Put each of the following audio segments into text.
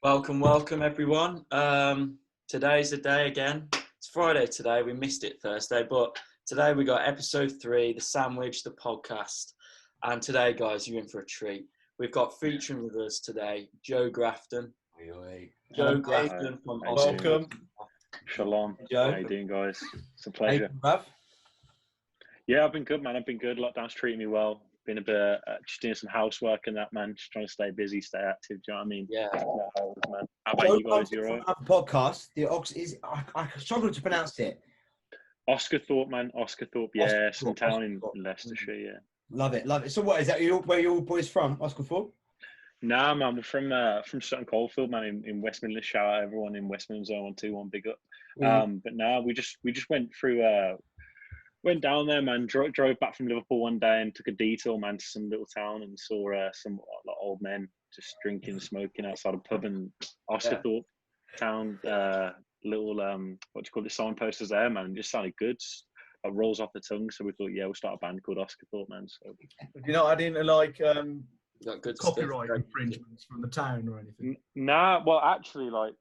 Welcome everyone. Today's the day again. It's Friday today. We missed it Thursday, but today we got episode 3, the sandwich, the podcast. And today, guys, you're in for a treat. We've got featuring with us today, Joe Grafton. Joe Grafton from Osgathorpe. Welcome. Shalom. Joe. How you doing, guys? It's a pleasure. Yeah, I've been good, man. I've been good. Lockdown's treating me well. Been a bit just doing some housework and that, man. Just trying to stay busy, stay active. Do you know what I mean? Yeah. Man. How about you guys? You alright? Podcast. I struggle to pronounce it. Osgathorpe, man. Osgathorpe. Yeah, some town in Leicestershire. Yeah. Love it. So what is that? Where you all boys from? Osgathorpe? Nah, man. We're from Sutton Coldfield, man. In West Midlands. Shout out everyone in West Midlands. 0121, big up. But nah, we just went through. Went down there, man. Drove back from Liverpool one day and took a detour, man, to some little town and saw some old men just drinking, smoking outside a pub in Osgathorpe town. Little what do you call it? Signposters there, man. It just sounded good. It rolls off the tongue. So we thought, yeah, we'll start a band called Osgathorpe, man. So You're not adding like Got good copyright stuff. infringements from the town or anything? Nah, well, actually, like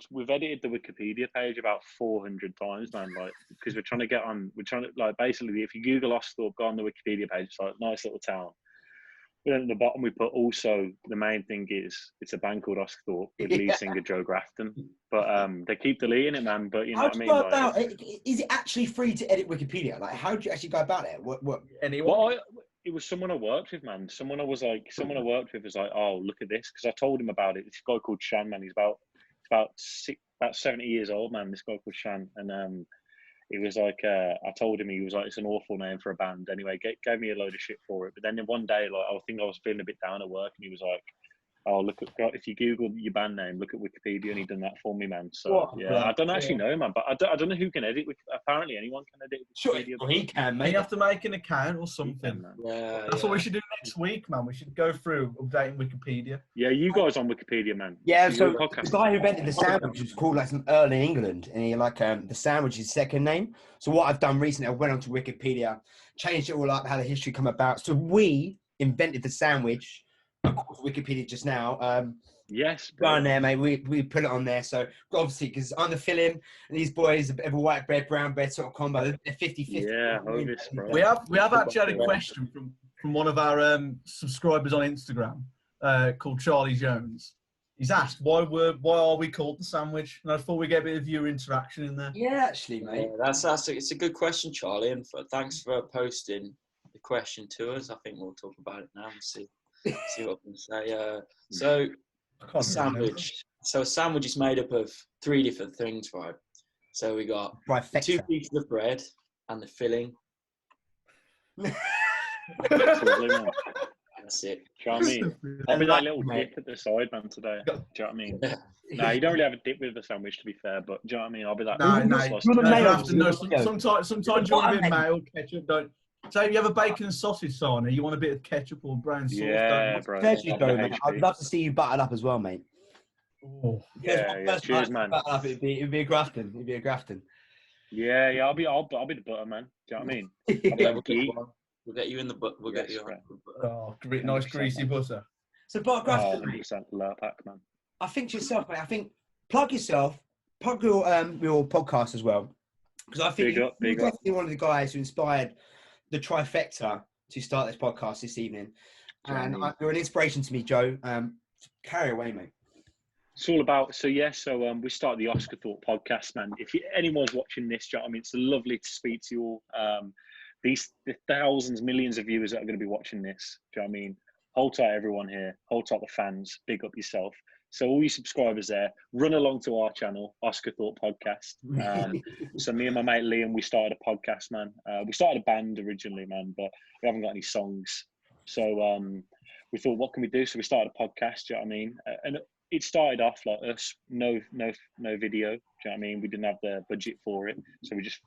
we've edited the Wikipedia page about 400 times, man. Like because we're trying to get on. We're trying to like basically, if you Google Osthorpe, go on the Wikipedia page. It's like nice little town. But then at the bottom we put also the main thing is it's a band called Osgathorpe with lead singer Joe Grafton. But they keep deleting it, man. But you know what I mean? How do you go about it? Is it actually free to edit Wikipedia? Like, how do you actually go about it? What? Anyone? Well, it was someone I worked with, man. Someone I worked with was like, oh, look at this, because I told him about it. This guy called Shan, man. He's about 70 years old, man. This guy called Shan, and he was like, I told him, he was like, it's an awful name for a band. Anyway, gave me a load of shit for it. But then one day, like, I think I was feeling a bit down at work, and he was like, oh, look at, if you Google your band name, look at Wikipedia, and he done that for me, man. So yeah, I don't actually know, man, but I don't know who can edit. Apparently, anyone can edit Wikipedia. Sure, he can, mate. You have to make an account or something. That's what we should do next week, man. We should go through updating Wikipedia. Yeah, you guys on Wikipedia, man. Yeah, so the guy who invented the sandwich was called like some early England, and he the sandwich is his second name. So what I've done recently, I went onto Wikipedia, changed it all up, how the history come about. So we invented the sandwich. Wikipedia just now. Yes, go on there, mate. We put it on there. So obviously, because I'm the filling, and these boys, a bit of a white bread, brown bread sort of combo. They're 50-50. Yeah, Hovis, bro. We have actually had a question from one of our subscribers on Instagram called Charlie Jones. He's asked why are we called the sandwich? And I thought we'd get a bit of viewer interaction in there. Yeah, actually, mate. Yeah, it's a good question, Charlie, and thanks for posting the question to us. I think we'll talk about it now and see what I can say. So a sandwich is made up of 3 different things, right? So we got 2 pieces of bread and the filling. That's it. Do you know what I mean? I'll be that little dip at the side, man, today. Do you know what I mean? No, you don't really have a dip with the sandwich, to be fair, but do you know what I mean? I'll be that. Sometimes you want a bit of mayo, ketchup, don't. So if you have a bacon and sausage sarnie, you want a bit of ketchup or brown sauce. Yeah, bro. Mate. I'd love to see you buttered up as well, mate. Oh. Yeah. Cheers, man. It'd be a Grafton. It'd be a Grafton. Yeah. I'll be the butter, man. Do you know what I mean? We'll get you in the butter. We'll get you on. Oh, nice greasy butter. So, Grafton, 100% low pack, man. I think to yourself, mate. Plug yourself. Plug your podcast as well, because I think you're definitely one of the guys who inspired the trifecta to start this podcast this evening, and you're an inspiration to me, Joe. Carry away, mate. It's all about we started the Osgathorpe podcast, man. If anyone's watching this, do you know what I mean? It's lovely to speak to you all. The thousands, millions of viewers that are going to be watching this, do you know what I mean? Hold tight, everyone here. Hold tight, the fans. Big up yourself. So all you subscribers there, run along to our channel, Osgathorpe Podcast. So me and my mate Liam, we started a podcast, man. We started a band originally, man, but we haven't got any songs. So we thought, what can we do? So we started a podcast, do you know what I mean? And it started off like us, no video, do you know what I mean? We didn't have the budget for it. So we just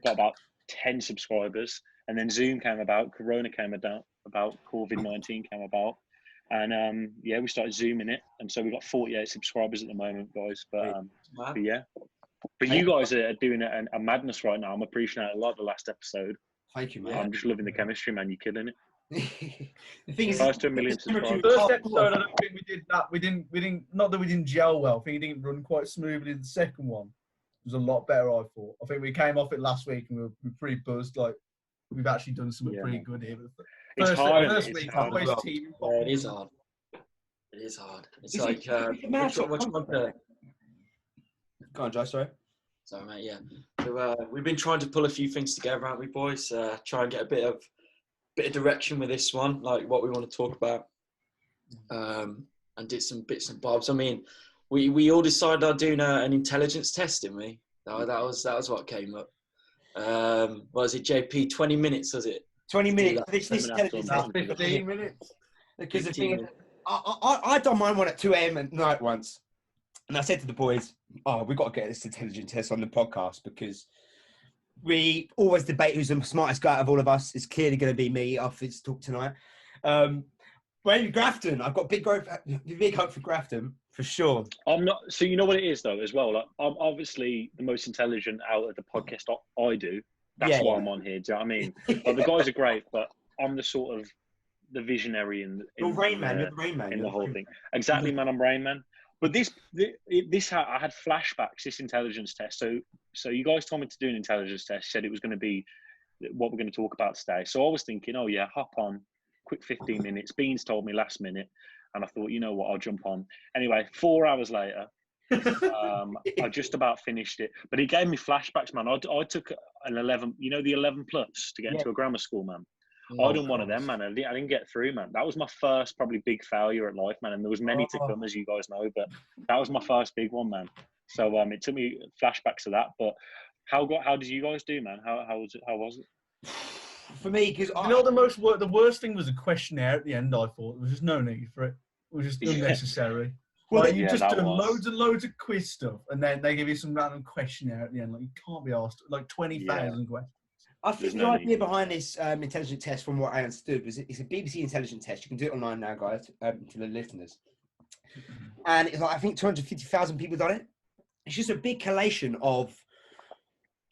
got about 10 subscribers. And then Zoom came about, Corona came about, COVID-19 came about. And we started zooming it, and so we've got 48 subscribers at the moment, guys. But you guys are doing a madness right now. I'm appreciating a lot the last episode. Thank you, man. I'm just loving the chemistry, man. You're killing it. The thing is, Rise to 1 million subscribers. First episode, I don't think we did that. We didn't. Not that we didn't gel well. I think it didn't run quite smoothly. The second one was a lot better, I thought. I think we came off it last week and we were pretty buzzed. Like we've actually done something pretty good here. It's hard. First week, always team. Yeah, it is hard. It is hard. It's like it's not much fun to. Go on, Joe. Sorry. Sorry, mate. Yeah. So we've been trying to pull a few things together, haven't we, boys? Try and get a bit of direction with this one, like what we want to talk about, and did some bits and bobs. I mean, we all decided on doing an intelligence test, didn't we? That was what came up. What was it, JP? 20 minutes, was it? 20 minutes. This intelligence test. 15 minutes. Because the thing is, I done mine one at 2 a.m. at night once, and I said to the boys, we've got to get this intelligence test on the podcast because we always debate who's the smartest guy out of all of us. It's clearly going to be me after this talk tonight. Grafton, I've got big hope for Grafton, for sure. I'm not. So you know what it is, though, as well? Like, I'm obviously the most intelligent out of the podcast I do. That's why I'm on here. Do you know what I mean? Like, the guys are great, but I'm the sort of the visionary in You're Rain Man. You're the Rain Man. In the whole thing. Exactly, man. I'm Rain Man. But this I had flashbacks. This intelligence test. So you guys told me to do an intelligence test. Said it was going to be what we're going to talk about today. So I was thinking, oh yeah, hop on, quick 15 minutes. Beans told me last minute, and I thought, you know what, I'll jump on. Anyway, 4 hours later, I just about finished it. But it gave me flashbacks, man. I took an 11, you know, the 11 plus to get into a grammar school, man. I done one of them, man. I didn't get through, man. That was my first probably big failure at life, man. And there was many to come, as you guys know, but that was my first big one, man. So it took me flashbacks of that. But how did you guys do, man? How was it? For me, because the worst thing was a questionnaire at the end. I thought there was just no need for it. It was just unnecessary. Well, you just do loads and loads of quiz stuff, and then they give you some random questionnaire at the end. Like you can't be asked like 20,000 questions. I think the idea behind this intelligence test, from what I understood, was it's a BBC intelligence test. You can do it online now, guys, to the listeners. And it's like, I think 250,000 people done it. It's just a big collation of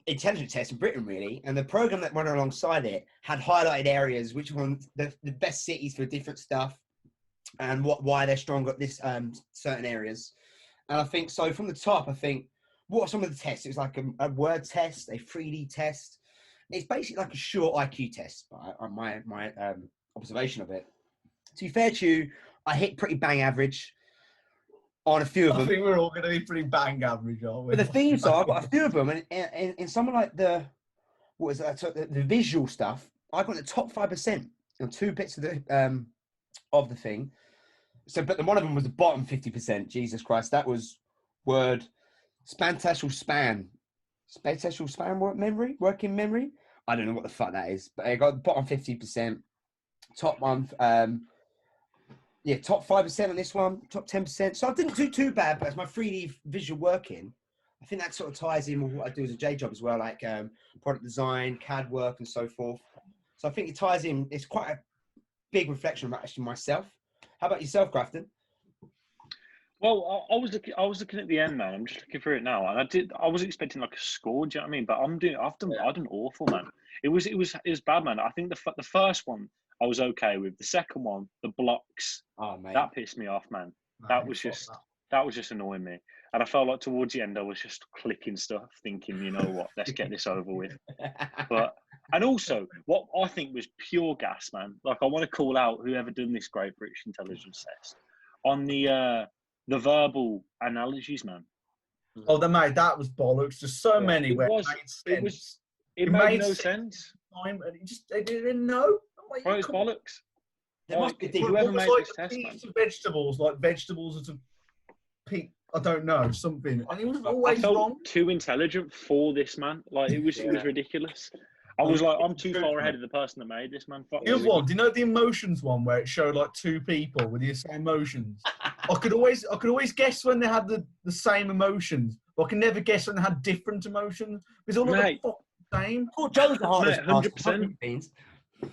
intelligence tests in Britain, really. And the program that ran alongside it had highlighted areas, which ones the best cities for different stuff, and why they're strong at this certain areas. And I think so. From the top, I think what are some of the tests? It was like a word test, a 3D test. It's basically like a short IQ test, on my observation of it. To be fair to you, I hit pretty bang average on a few of them. I think we're all going to be pretty bang average, aren't we? But the thing is, though, I've got a few of them, and in some like the visual stuff, I got the top 5% on 2 bits of the thing. So, but one of them was the bottom 50%. Jesus Christ, that was word spatial span working memory. I don't know what the fuck that is, but I got the bottom 50%, top one, top 5% on this one, top 10%. So I didn't do too bad, but as my 3D visual working, I think that sort of ties in with what I do as a day job as well, like product design, CAD work, and so forth. So I think it ties in. It's quite a big reflection of actually myself. How about yourself, Grafton? Well, I was looking at the end, man. I'm just looking through it now, and I was expecting like a score. Do you know what I mean? But I've done awful, man. It was bad, man. I think the first one I was okay with. The second one, the blocks, that pissed me off, man. That was just annoying me. And I felt like towards the end, I was just clicking stuff, thinking, you know what, let's get this over with. And also, what I think was pure gas, man. Like, I want to call out whoever done this Great British Intelligence Test on the verbal analogies, man. Oh, that was bollocks. There's so many where it made sense. It made no sense. They didn't know. Bro, it's bollocks. There must be whoever made this test, man. Vegetables, like vegetables as a peak. I don't know, something. And it was always I felt wrong. Too intelligent for this, man. Like, it was ridiculous. I was like, I'm too far ahead of the person that made this, man. The other one, do you know the emotions one where it showed like 2 people with the same emotions? I could always guess when they had the same emotions, but I can never guess when they had different emotions. Because all of the same. Oh, Joe's the hardest. 100%.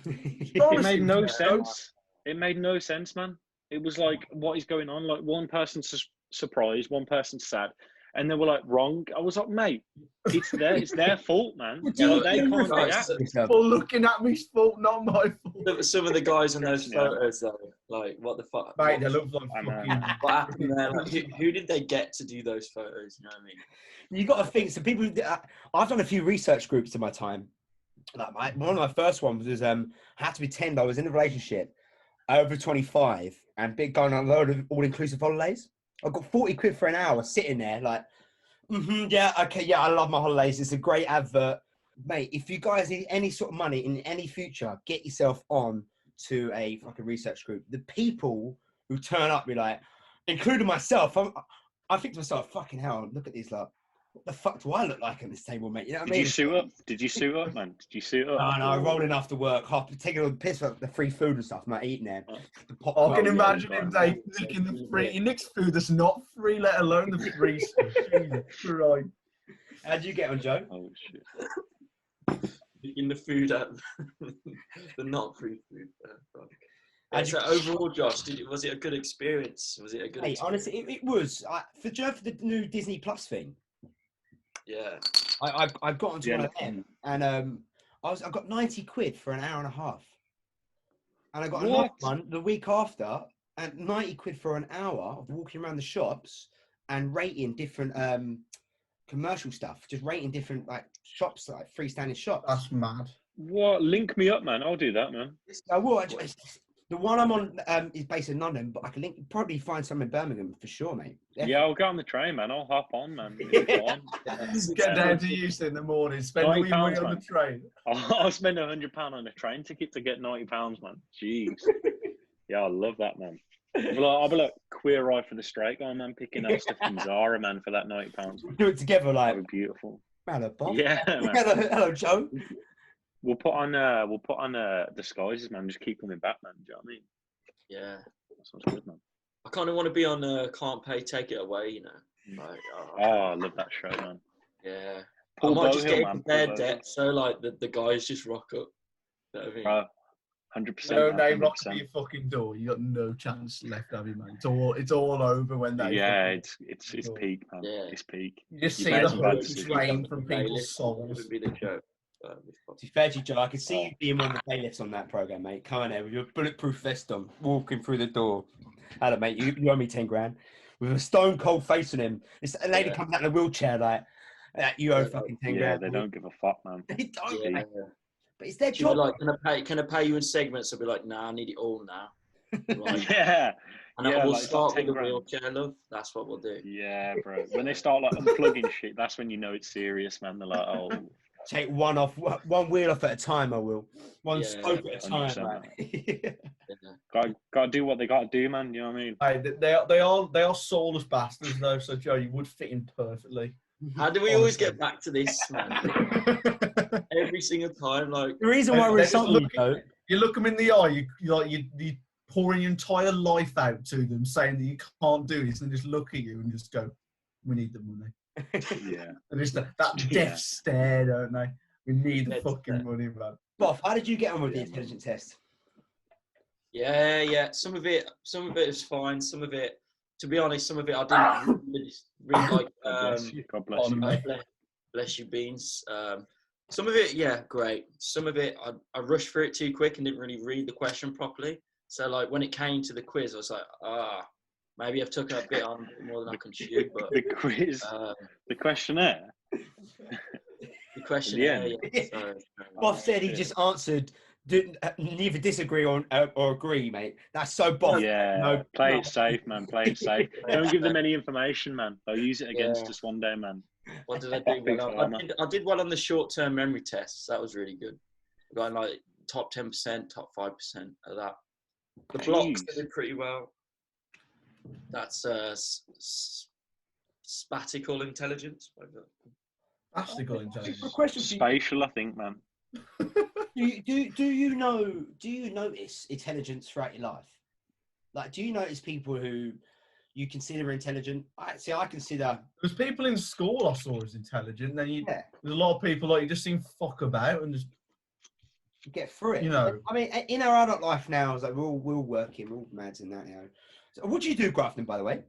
It made no sense. It made no sense, man. It was like, what is going on? Like, one person's surprised, one person's sad. And they were like, wrong. I was like, mate, it's their fault, man. Do you- They you can't guys- react. For looking at me's fault, not my fault. Some of the guys in those Stressing me out. photos, though, like, what the fuck? Mate, What, they look like I know. fucking. what happened there? Like, who did they get to do those photos? You know what I mean? You got to think. So people, I've done a few research groups in my time. Like one of my first ones was had to be 10. I was in a relationship over 25 and big going on a load of all-inclusive holidays. I got 40 quid for an hour sitting there like, yeah, okay, yeah, I love my holidays. It's a great advert. Mate, if you guys need any sort of money in any future, get yourself on to a fucking research group. The people who turn up be like, including myself, I think to myself, fucking hell, look at these, like, what the fuck do I look like at this table, mate? You know what I mean? Did you suit up? Did you suit up, man? Did you suit up? No, rolling after work, taking all the piss for the free food and stuff, mate, eating there. The I popcorn. can yeah, imagine yeah, him, yeah. Dave, nicking the free. He nicks food that's not free, let alone the free stuff. Jesus Christ. How'd you get on, Joe? Oh shit! In the food at the not free food. And So overall, Josh, was it a good experience? Was it a good? Hey, experience? honestly, it was. For the new Disney Plus thing, Yeah. I got onto Yeah, one of them, and I got 90 quid for an hour and a half, and I got another What? one the week after, and 90 quid for an hour of walking around the shops and rating different commercial stuff, just rating different like shops, like freestanding shops. That's mad. What? Link me up, man. I'll do that, man. I will. The one I'm on is based in London, but I can probably find some in Birmingham for sure, mate. Yeah, I'll get on the train, man. I'll hop on, man. It'll be fine. Get down to Euston in the morning, spend all your money £90, on the man. train. I'll spend £100 on a train ticket to get £90, man. Jeez. Yeah, I love that, man. I'll be like queer eye for the straight guy, man. Picking up stuff from Zara, man, for that £90. Do it together, like. That'd be beautiful. Hello, Bob. Yeah, man. Hello, Joe. We'll put on disguises, man. Just keep coming back, man. Do you know what I mean? Yeah. That sounds good, man. I kind of want to be on Can't Pay, Take It Away, you know. Like, Oh, I love that show, man. yeah. Paul I might just Bohill, get man. into their Paul debt, so like the guys just rock up. You know what I mean? Bro, 100%. No man, name rock 100%. at your fucking door. You got no chance left, have you, man? It's all over when they. Yeah, fucking- it's peak, man. Yeah. It's peak. You just You see made the some bad hope decisions. drain from Bailiff people's souls. would be the joke. To be fair to you, Joe, I can see you being one of the bailiffs on that program, mate. Come on there with your bulletproof vest on, walking through the door. Hello, mate. You owe me 10 grand. With a stone cold face on him. This a lady comes out in a wheelchair like, you owe fucking 10 Yeah, grand. they don't give a fuck, man. They don't, Yeah. mate. But it's their She'll be job. like, can I pay you in segments? I'll be like, nah, I need it all now. Right. Yeah. And Yeah, we'll like, it's start like with 10 the grand. wheelchair, love. That's what we'll do. Yeah, bro. When they start like unplugging shit, that's when you know it's serious, man. They're like, oh, Take one wheel off at a time, I will. One Yeah, spoke at a time. 100%, Like. gotta do what they gotta do, man. You know what I mean? Hey, they are soulless bastards though. So Joe, you would fit in perfectly. How do we always get back to this, man? Every single time, like, The reason why we're They're just insulting you, looking- though, You look them in the eye. You pouring your entire life out to them, saying that you can't do this, and they just look at you and just go, "We need the money." Yeah. And just that Yeah. death stare, don't they? We need the Death fucking stare. money, man. Bob, how did you get on with the Yeah, intelligence test? yeah. Some of it is fine. Some of it, to be honest, some of it I didn't really like. God bless you. God bless pardon you. me. Bless you, Beans. Some of it, yeah, great. Some of it, I rushed through it too quick and didn't really read the question properly. So, like, when it came to the quiz, I was like, maybe I've took a bit on more than I can chew. But The quiz, the questionnaire. the question, Yeah. yeah. Sorry. Bob said he just answered, neither disagree or agree, mate. That's so Bob. Yeah, No, play no. it safe, man. Play it safe. Don't give them any information, man. They'll use it against Yeah. us one day, man. What did I do? Big Well, farmer. I did well on the short-term memory tests. That was really good. I got like top 10%, top 5% of that. The blocks Jeez. did pretty well. That's spatial intelligence. That's the good intelligence. A question for you. Spatial, I think, man. Do you notice intelligence throughout your life? Like, do you notice people who you consider intelligent? I consider. There's people in school I saw as intelligent. Then Yeah. there's a lot of people like you just seem fuck about and just Get through it. You know. I mean, in our adult life now, it's like we're all working, we're all mads in that, you know. So what do you do, Grafton, by the way?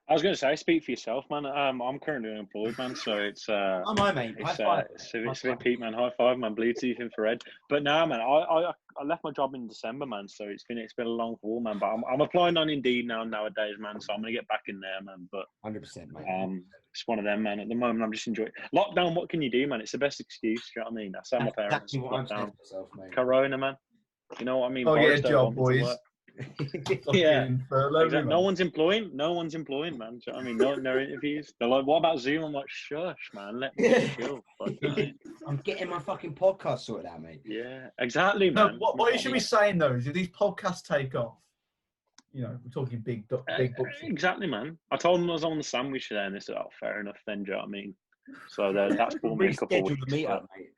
I was going to say, speak for yourself, man. I'm currently unemployed, man. So it's Oh my mate, high five. It's a bit peak, man. High five, man. Bluetooth infrared. But now, man, I left my job in December, man. So it's been a long haul, man. But I'm applying on Indeed nowadays, man. So I'm gonna get back in there, man. But 100%, mate. It's one of them, man. At the moment, I'm just enjoying lockdown. What can you do, man? It's the best excuse. Do you know what I mean? That's how my parents exactly what I'm saying lockdown. to myself, mate. Corona, man. You know what I mean? Oh, Boris get a don't job, want me to boys. work. Yeah. Exactly. No one's employing, man. Do you know what I mean? No interviews. They're like, what about Zoom? I'm like, shush, man. Let me chill. I'm getting my fucking podcast sorted out, mate. Yeah, exactly, No, man. what you should be saying though is if these podcasts take off, you know, we're talking big books. Exactly, man. I told them I was on the sandwich there, and they said, "Oh, fair enough, then." Do you know what I mean? So that's bought me a couple of weeks. The meetup, mate.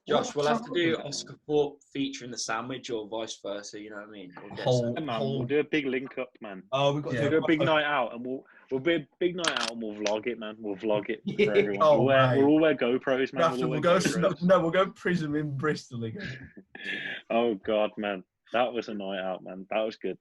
Josh, we'll have to do Osgathorpe featuring the sandwich or vice versa, you know what I mean? We'll do a big link up, man. Oh, we've got to do a big night out, and we'll be a big night out, and we'll vlog it, man. We'll vlog it for everyone. We'll all wear GoPros, man. We'll go prison in Bristol again. Oh God, man, that was a night out, man. That was good.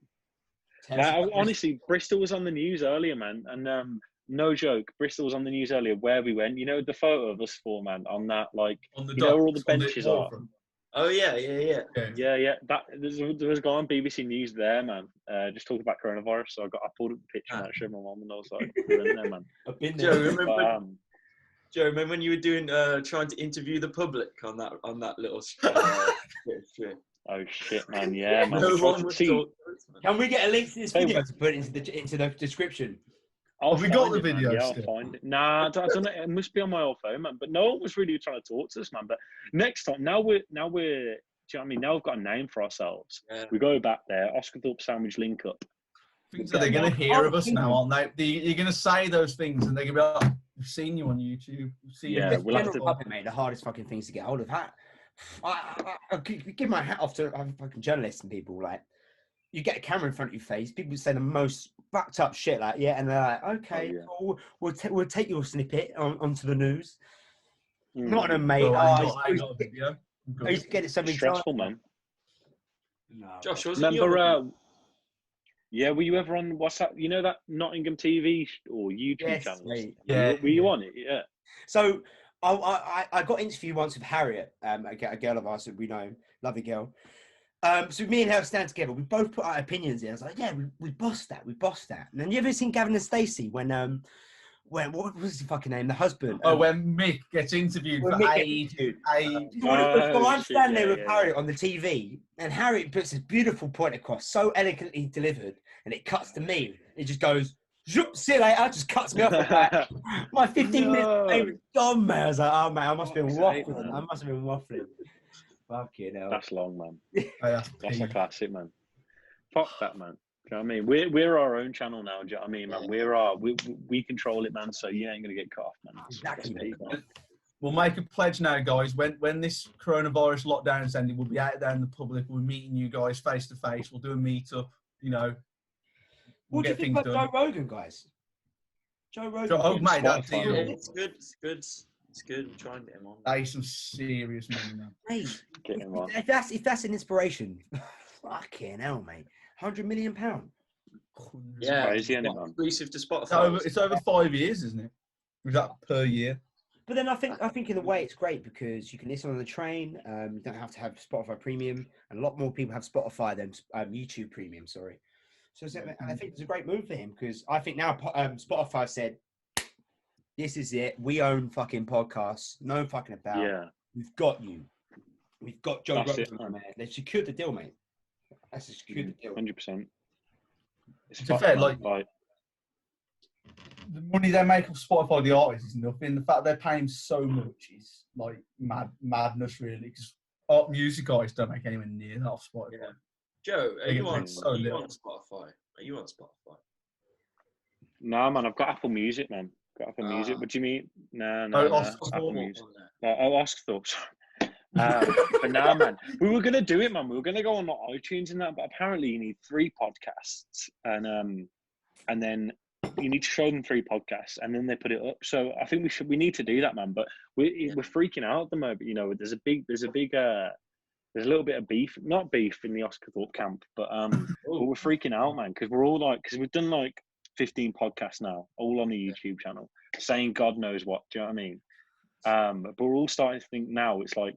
Honestly, Bristol was on the news earlier, man, and no joke, Bristol was on the news earlier where we went. You know the photo of us four, man, on that, like, you know where all the benches are. Oh yeah. Yeah. There was a guy on BBC News there, man. Just talking about coronavirus. So I pulled up the picture and I showed my mum, and I was like, "We're in there, man." I've been there. Joe, remember when you were doing trying to interview the public on that little strip? Oh shit, man! Yeah, man. Can we get a link to this video to put into the description? Have we got the video? Yeah, I'll find it. Nah, I don't know. It must be on my old phone, man. But no one was really trying to talk to us, man. But next time, now we're. Do you know what I mean? Now we've got a name for ourselves. Yeah. We go back there, Osgathorpe Sandwich Link Up. So they're going to hear of us now, aren't they? You're going to say those things, and they're going to be like, "We've seen you on YouTube." We'll have to. Mate, the hardest fucking things to get hold of. I give my hat off to fucking journalists and people. Like, you get a camera in front of your face, people say the most fucked up shit, like, yeah, and they're like, okay, cool, we'll take your snippet onto the news. Not a mate. I used to get it so many stressful, times. Man. No. Josh, remember? Yeah, were you ever on what's that? You know that Nottingham TV or YouTube channel? Mate. Yeah, were you on it? Yeah. So I got interviewed once with Harriet, a girl of ours that we know, lovely girl. So me and her stand together. We both put our opinions in. I was like, yeah, we bossed that. And then you ever seen Gavin and Stacey when what was his fucking name? The husband. When Mick gets interviewed for ages. So I'm standing there with Harriet on the TV, and Harriet puts this beautiful point across, so elegantly delivered, and it cuts to me. It just goes, see you later. Just cuts me off. My 15 minutes gone, man. I was like, oh man, I must have been waffling. Fucking hell. That's long, man. That's a classic, man. Fuck that, man. Do you know what I mean? We're our own channel now. Do you know what I mean, man? We control it, man. So you ain't gonna get cut off, man. Exactly. We'll make a pledge now, guys. When this coronavirus lockdown is ending, we'll be out there in the public. We'll be meeting you guys face to face. We'll do a meetup. You know. What do you think about Joe Rogan, guys? Joe Rogan. Oh, mate, that's it's good. It's good. I'm trying to get him on. That is some serious money, man. Mate, if that's an inspiration, fucking hell, mate. £100 million. Yeah, crazy, exclusive to Spotify. It's over 5 years, isn't it? Is that per year? But then I think in a way it's great because you can listen on the train. You don't have to have Spotify Premium, and a lot more people have Spotify than YouTube Premium. Sorry. So I think it's a great move for him because I think now Spotify said, "This is it. We own fucking podcasts. No fucking about. Yeah, we've got you. We've got Joe Grafton, man. They've secured the deal, mate. That's secured the deal. 100%. It's fair, like the money they make off Spotify, the artists, is nothing. The fact they're paying so much is like madness, really. Because music artists don't make anywhere near that off Spotify. Yeah. Joe, are you on Spotify? Are you on Spotify? No, man. I've got Apple Music, man. Got Apple Music. What do you mean? No. Apple Music. Osgathorpe. But nah, man. We were gonna do it, man. We were gonna go on iTunes and that, but apparently you need 3 podcasts, and then you need to show them 3 podcasts, and then they put it up. So I think we need to do that, man. But we're freaking out at the moment. You know, there's a little bit of beef, not beef in the Osgathorpe camp, but we're freaking out, man, because we're all like, because we've done like 15 podcasts now, all on the YouTube channel, saying God knows what. Do you know what I mean? But we're all starting to think now. It's like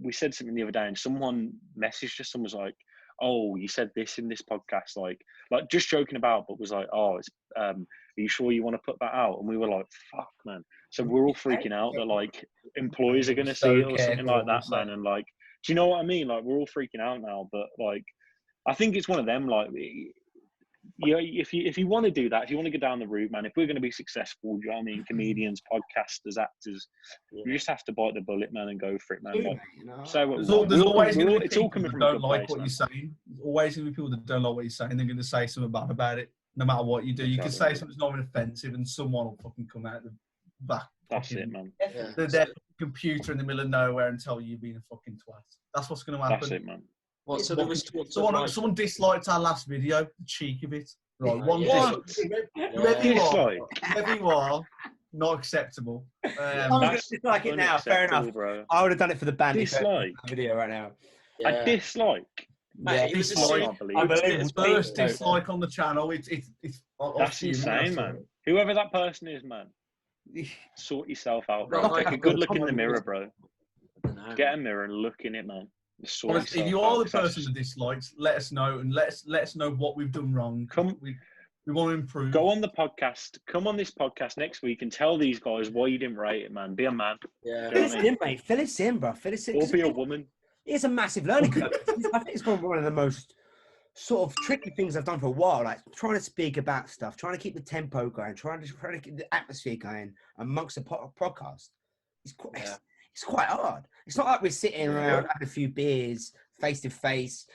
we said something the other day, and someone messaged us and was like, "Oh, you said this in this podcast," like just joking about, but was like, "Oh, it's are you sure you want to put that out?" And we were like, "Fuck, man!" So we're all freaking out that like employees are going to see it or something like that, man. And like, do you know what I mean? Like, we're all freaking out now, but like, I think it's one of them. Like, you know, if you want to do that, if you want to go down the route, man, if we're going to be successful, you know what I mean, comedians, podcasters, actors, you just have to bite the bullet, man, and go for it, man. Like, say what there's always going to be it's all people coming that from don't a good like place, what man. you're saying. There's always going to be people that don't like what you're saying. They're going to say something bad about it, no matter what you do. You can say something's not even offensive, and someone will fucking come out the back. That's it, man. Their computer in the middle of nowhere and tell you you're being a fucking twat. That's what's going to happen. That's it, man. What? So there was someone disliked our last video. The cheek of it. Right, one Whoever you are, not acceptable. That's dislike it now. Fair enough, bro. I would have done it for the band. Dislike Video right now. A dislike. Yeah, it was a first dislike on the channel. It's that's insane, man. Whoever that person is, man, sort yourself out, bro. Take a good look in the mirror, bro. Get a mirror and look in it, man. Honestly, if you are the person that dislikes, let us know and let us know what we've done wrong. We want to improve. Go on the podcast. Come on this podcast next week and tell these guys why you didn't rate it, man. Be a man. Yeah. Fill us in, mate. Fill us in, bro. Fill us in. Or be a woman. It's a massive learning curve. I think it's one of the most sort of tricky things I've done for a while. Like trying to speak about stuff, trying to keep the tempo going, trying to keep the atmosphere going amongst the podcast. It's quite hard. It's not like we're sitting around having a few beers, face to face,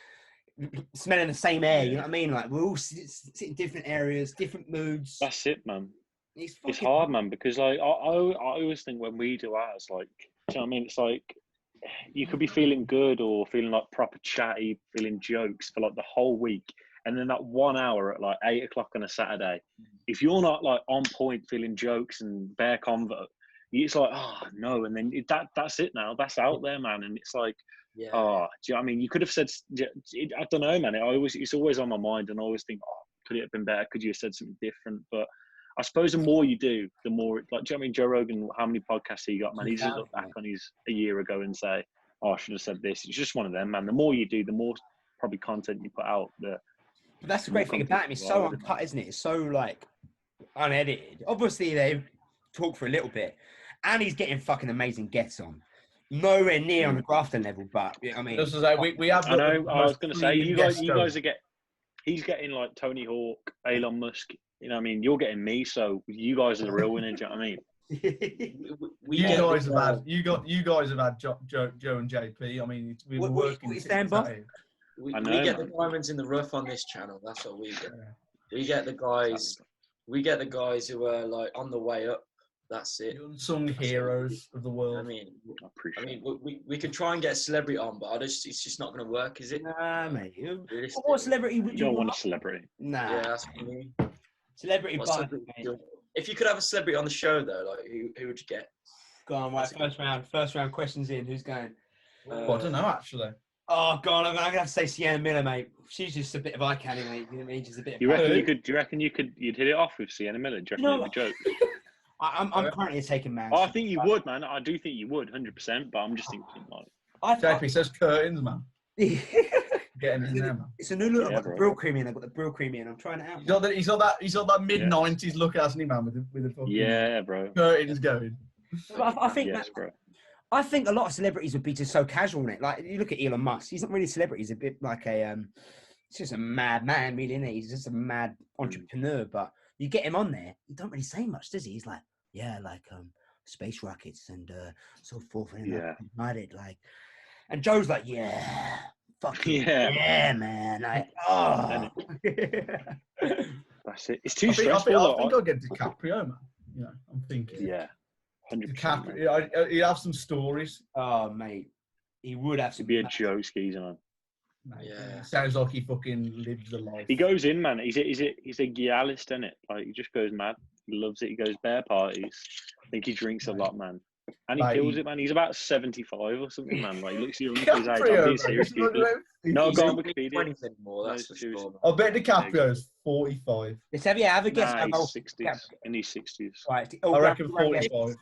smelling the same air. You know what I mean? Like we're all sitting in different areas, different moods. That's it, man. It's hard, man, because like I always think when we do ours, like, do you know what I mean? It's like you could be feeling good or feeling like proper chatty, feeling jokes for like the whole week, and then that 1 hour at like 8 o'clock on a Saturday, if you're not like on point, feeling jokes and bare convo, it's like, oh no, and then that's it now. That's out there, man, and it's like, oh, do you know what I mean? You could have said, I don't know, man. It's always on my mind, and I always think, oh, could it have been better? Could you have said something different? But I suppose the more you do, the more, like, do you know what I mean? Joe Rogan, how many podcasts he got, man? He just look back on his a year ago and say, oh, I should have said this. It's just one of them, man. The more you do, the more probably content you put out. But that's the great thing about him. It's so uncut, isn't it? It's so like unedited. Obviously, they talk for a little bit. And he's getting fucking amazing guests on. Nowhere near on the Grafton level, but you know what I mean. Just to say, we have. I know. I was going to say, you guys are he's getting like Tony Hawk, Elon Musk. You know what I mean? You're getting me, so you guys are the real winners. Do you know what I mean? You guys have had Joe and JP. I mean, we were working. We get the diamonds in the rough on this channel. That's what we get. We get the guys. We get the guys who are like on the way up. That's it. The unsung heroes of the world. I mean, we could try and get a celebrity on, but it's just not going to work, is it? Nah, mate. What celebrity would you don't want a celebrity? Nah. Yeah, that's what I mean. Celebrity, if you could have a celebrity on the show, though, like who would you get? Go on, right. First round questions in. Who's going? I don't know, actually. Oh God, I'm gonna have to say Sienna Miller, mate. She's just a bit of eye candy, mate. You know what I mean? Just a bit. You reckon you'd hit it off with Sienna Miller? Do you reckon it'd be joke? I'm currently taking man. I think you would, man. I do think you would, 100%. But I'm just thinking, like, JP says curtains, man. Getting in there, man. It's a new look. I've got the brill creamy, and I've got the brill creamy, and I'm trying it out. He's got that mid-90s look, hasn't he, man? With the fucking bro. Curtains going. I think I think a lot of celebrities would be just so casual in it. Like you look at Elon Musk. He's not really a celebrity. He's a bit like he's just a mad man, really, isn't he? He's just a mad entrepreneur, but. You get him on there, he don't really say much, does he? He's like, space rockets and so forth. And United, like, and Joe's like, yeah, man. Like, oh. That's it. It's too stressful. I think I'll get DiCaprio, man. You know, I'm thinking. Yeah, 100%. DiCaprio, he'd have some stories. Oh, mate, he would have to be a Joe skeezer, man. Yeah, sounds like he fucking lives the life. He goes in, man. He's a gyalist, isn't it? Like he just goes mad. He loves it. He goes bare parties. I think he drinks a lot, man. And he kills it, man. He's about 75 or something, man. Like, he looks young for his age. I'm being serious. No, go on Wikipedia. 20 anymore, that's for sure. I bet DiCaprio's 45. Let's have a guess. Nah, he's 60s. In his 60s. Right. I reckon 45.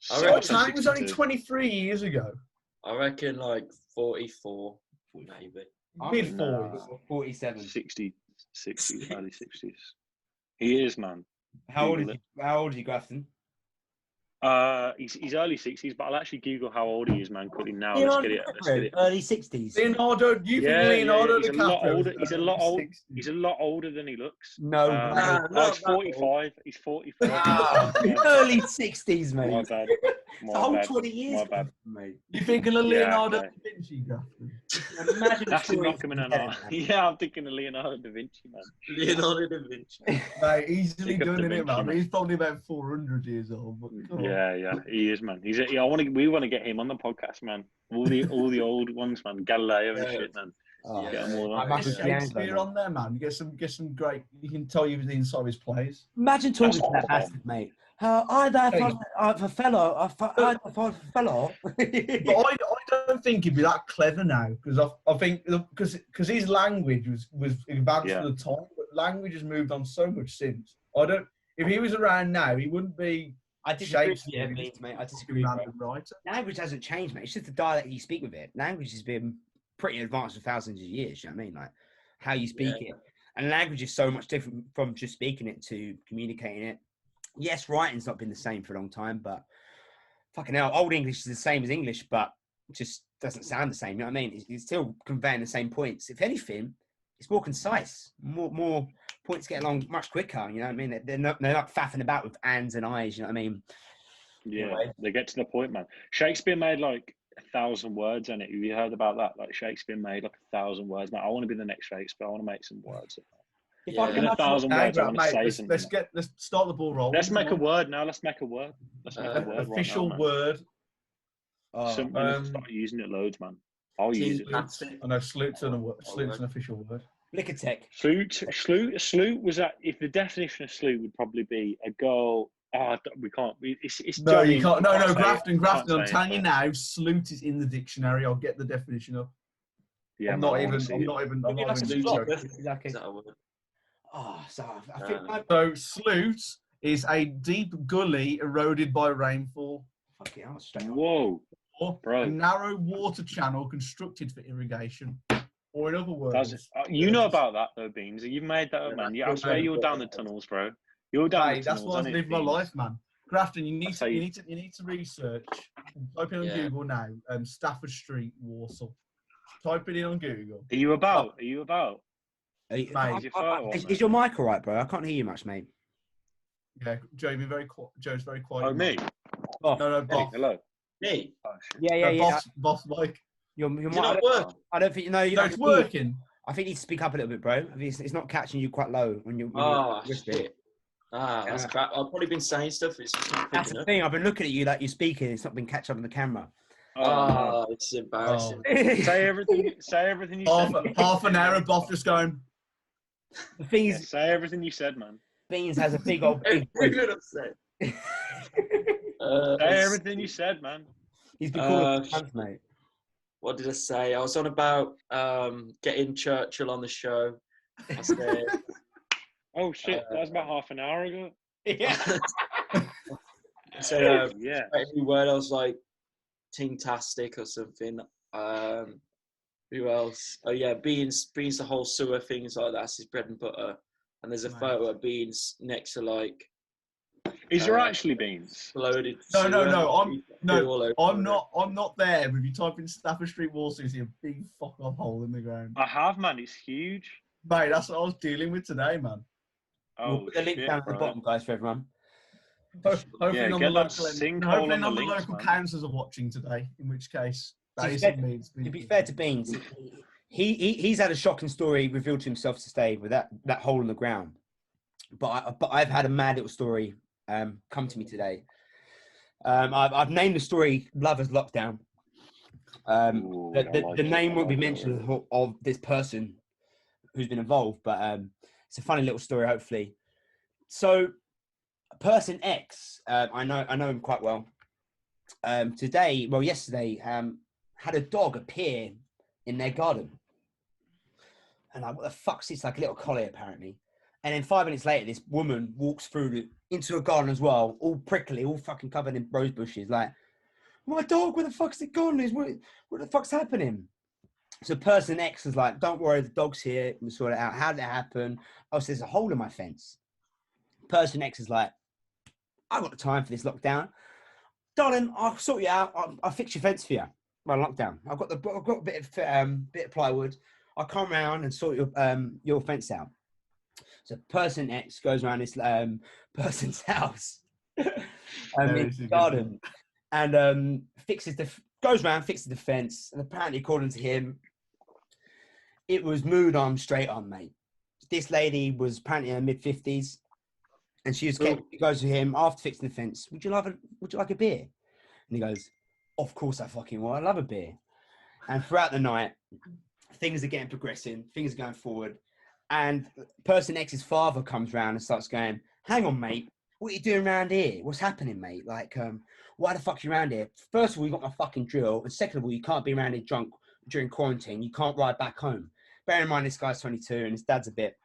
Titanic was only 23 years ago. I reckon like 44, maybe. Mid-40s. 47. 60, early 60s. He is, man. How old is he, Grafton? He's early 60s, but I'll actually Google how old he is, man. Quickly now. Let's get it. Early 60s. Leonardo, you think Leonardo he's DiCaprio? A lot older. He's a lot older than he looks. No, he's 45. He's 45. Early 60s, mate. My bad. The whole 20 years, mate. You thinking of Leonardo da Vinci, Grafton? Imagine that's not coming out. Yeah, I'm thinking of Leonardo da Vinci, man. Leonardo da Vinci. Mate, easily doing it, man. He's probably about 400 years old. But yeah, he is, man. We want to get him on the podcast, man. All the old ones, man. Galileo and shit, man. Get them all on. Get Shakespeare on there, man. Get some great. You can tell you the inside of his plays. Imagine talking to that bastard, mate. I for fellow. But I don't think he'd be that clever now because I think because his language was advanced for the time, but language has moved on so much since. If he was around now, he wouldn't be. I disagree with you, mate. I disagree. Writer. Language hasn't changed, mate. It's just the dialect you speak with it. Language has been pretty advanced for thousands of years. You know what I mean? Like how you speak it, and language is so much different from just speaking it to communicating it. Yes, writing's not been the same for a long time, but fucking hell, Old English is the same as English, but just doesn't sound the same. You know what I mean? It's still conveying the same points. If anything, it's more concise. More points get along much quicker. You know what I mean? They're not faffing about with ands and I's. You know what I mean? Yeah, anyway. They get to the point, man. Shakespeare made like 1,000 words in it. Have you heard about that? Like Shakespeare made like 1,000 words. Man, I want to be the next Shakespeare. I want to make some words. If I can 1,000 words, I want to say something. Let's start the ball rolling. Let's make a word now. Let's make a word. Official right now, word. Start using it loads, man. I'll use it. I know Sloot's an official word. Blickertech. Sloot was that. If the definition of sloot would probably be a girl. We can't. It's no, you can't. No, Grafton. I'm telling you now. Sloot is in the dictionary. I'll get the definition up. Yeah, I'm not even. So sloot is a deep gully eroded by rainfall. Fucking hell, straight up. Whoa, bro! A narrow water channel constructed for irrigation. Or in other words, you know about that though, Beans. You've made that up, man. I swear you're down the tunnels, bro. You're down the tunnels. That's why I live my life, man. Grafton, you need to research. Type in on Google now. Stafford Street, Warsaw. Type it in on Google. Are you about? Is your mic all right, bro? I can't hear you much, mate. Yeah, Joe, Joe's very quiet. Oh, me? Oh. No, boss. Hello. Me? Oh, yeah. Boss Mike. You're not working. I don't think you know. It's working. I think you need to speak up a little bit, bro. It's not catching you quite low when you're. Shit. That's crap. I've probably been saying stuff. It's just not that's the thing. I've been looking at you like you're speaking. It's not been catch up on the camera. It's embarrassing. Say everything you said. Half an hour, boss just going. The thing is, say everything you said, man. Beans has a big old. Say everything you said, man. He's been calling fans, mate. What did I say? I was on about getting Churchill on the show. I said, oh shit, that was about half an hour ago. Yeah. I said, every word I was like, ting-tastic or something. Who else? Oh yeah, Beans the whole sewer things like that's his bread and butter. And there's a photo of Beans next to like. Is there actually Beans? Loaded. No. I'm not there. If you type in Stafford Street, Warsaw, you see a big fuck off hole in the ground. I have, man. It's huge. Mate, that's what I was dealing with today, man. We'll put the link down at the bottom, guys, for everyone. Hopefully none of the local councils are watching today. In which case, to be fair to Beans, he's had a shocking story revealed to himself today with that hole in the ground. But I've had a mad little story come to me today. I've named the story "Lovers Lockdown." The name won't be mentioned of this person who's been involved, but it's a funny little story. Hopefully, so person X, I know him quite well. yesterday, had a dog appear in their garden. And what the fuck's this? Like a little collie, apparently. And then 5 minutes later, this woman walks through into a garden as well, all prickly, all fucking covered in rose bushes. Like, my dog, where the fuck's it gone? What the fuck's happening? So person X was like, don't worry, the dog's here. We'll sort it out. How did it happen? Oh, so there's a hole in my fence. Person X is like, I've got the time for this lockdown. Darling, I'll sort you out. I'll fix your fence for you. Well, lockdown. I've got a bit of plywood. I'll come around and sort your fence out. So person X goes around this person's house in the garden and fixes the fence. And apparently, according to him, it was mood arm, straight on, mate. This lady was apparently in her mid-50s, and she goes to him after fixing the fence. Would you like a beer? And he goes, of course I fucking will. I love a beer. And throughout the night, things are progressing. Things are going forward. And person X's father comes round and starts going, hang on, mate. What are you doing around here? What's happening, mate? Like, why the fuck are you around here? First of all, you got my fucking drill. And second of all, you can't be around here drunk during quarantine. You can't ride back home. Bear in mind, this guy's 22 and his dad's a bit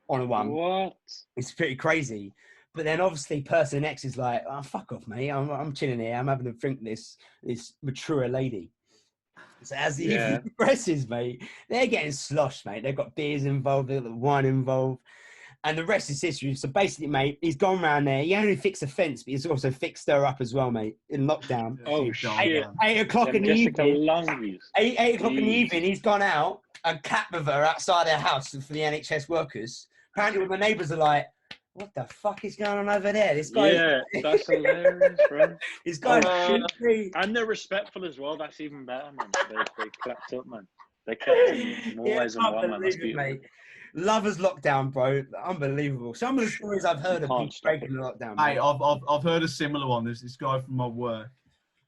on a one. What? It's pretty crazy. But then obviously person X is like, oh, fuck off, mate. I'm chilling here. I'm having a drink with this mature lady. So as the evening progresses, mate, they're getting sloshed, mate. They've got beers involved, they've got wine involved. And the rest is history. So basically, mate, he's gone round there. He only fixed a fence, but he's also fixed her up as well, mate, in lockdown. Oh, shit. 8 o'clock in the evening. 8 o'clock in the evening, he's gone out and cat with her outside their house for the NHS workers. Apparently, when the neighbours are like, what the fuck is going on over there? This guy. Yeah, that's hilarious, bro. This guy's and they're respectful as well. That's even better, man. They clapped up, man. They clapped in more ways than one, man. That's beautiful. Mate. Lovers lockdown, bro. Unbelievable. Some of the stories I've heard of people breaking the lockdown. Hey, I've heard a similar one. There's this guy from my work,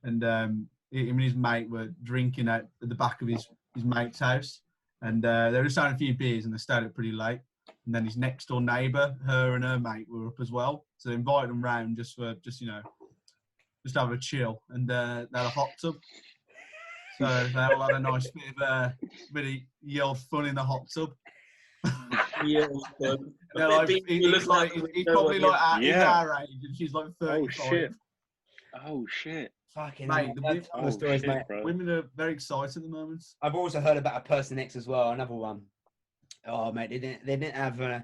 and him and his mate were drinking at the back of his mate's house, and they were just having a few beers, and they stayed up pretty late. And then his next door neighbour, her and her mate were up as well. So they invited them round just have a chill. And they had a hot tub. So they all had a nice bit of yelled fun in the hot tub. Yeah, they're like, he's probably like he's our age and she's like 35. Oh shit. Fucking mate, the stories, mate. Women are very excited at the moment. I've also heard about a person X as well, another one. Oh, mate, they didn't have an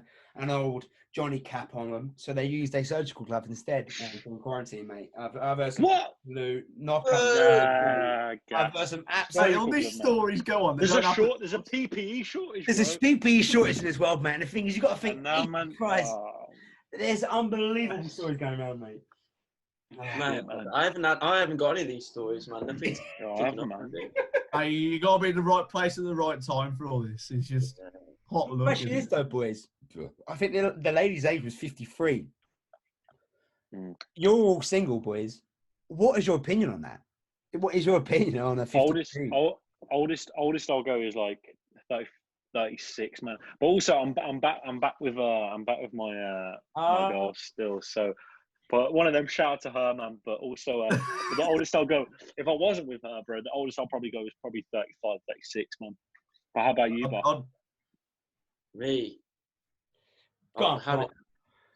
old Johnny cap on them, so they used a surgical glove instead from quarantine, mate. I've heard some absolute knock-up. I've heard some absolute... all these stories go on. There's a PPE shortage. There's a PPE shortage in this world, man. The thing is, you've got to think, man. Christ, there's unbelievable stories going around, mate. Man, I haven't got any of these stories, man. Nothing's Hey, you got to be in the right place at the right time for all this. It's just... hot look. The question is, though, boys, I think the lady's age was 53. You're all single, boys. What is your opinion on that? What is your opinion on a 53? Oldest I'll go is like 36, man. But also, I'm back with my girl still. So, but one of them, shout out to her, man. But also, the oldest I'll go, if I wasn't with her, bro, the oldest I'll probably go is probably 35, 36, man. But how about you, Bob? Me. Can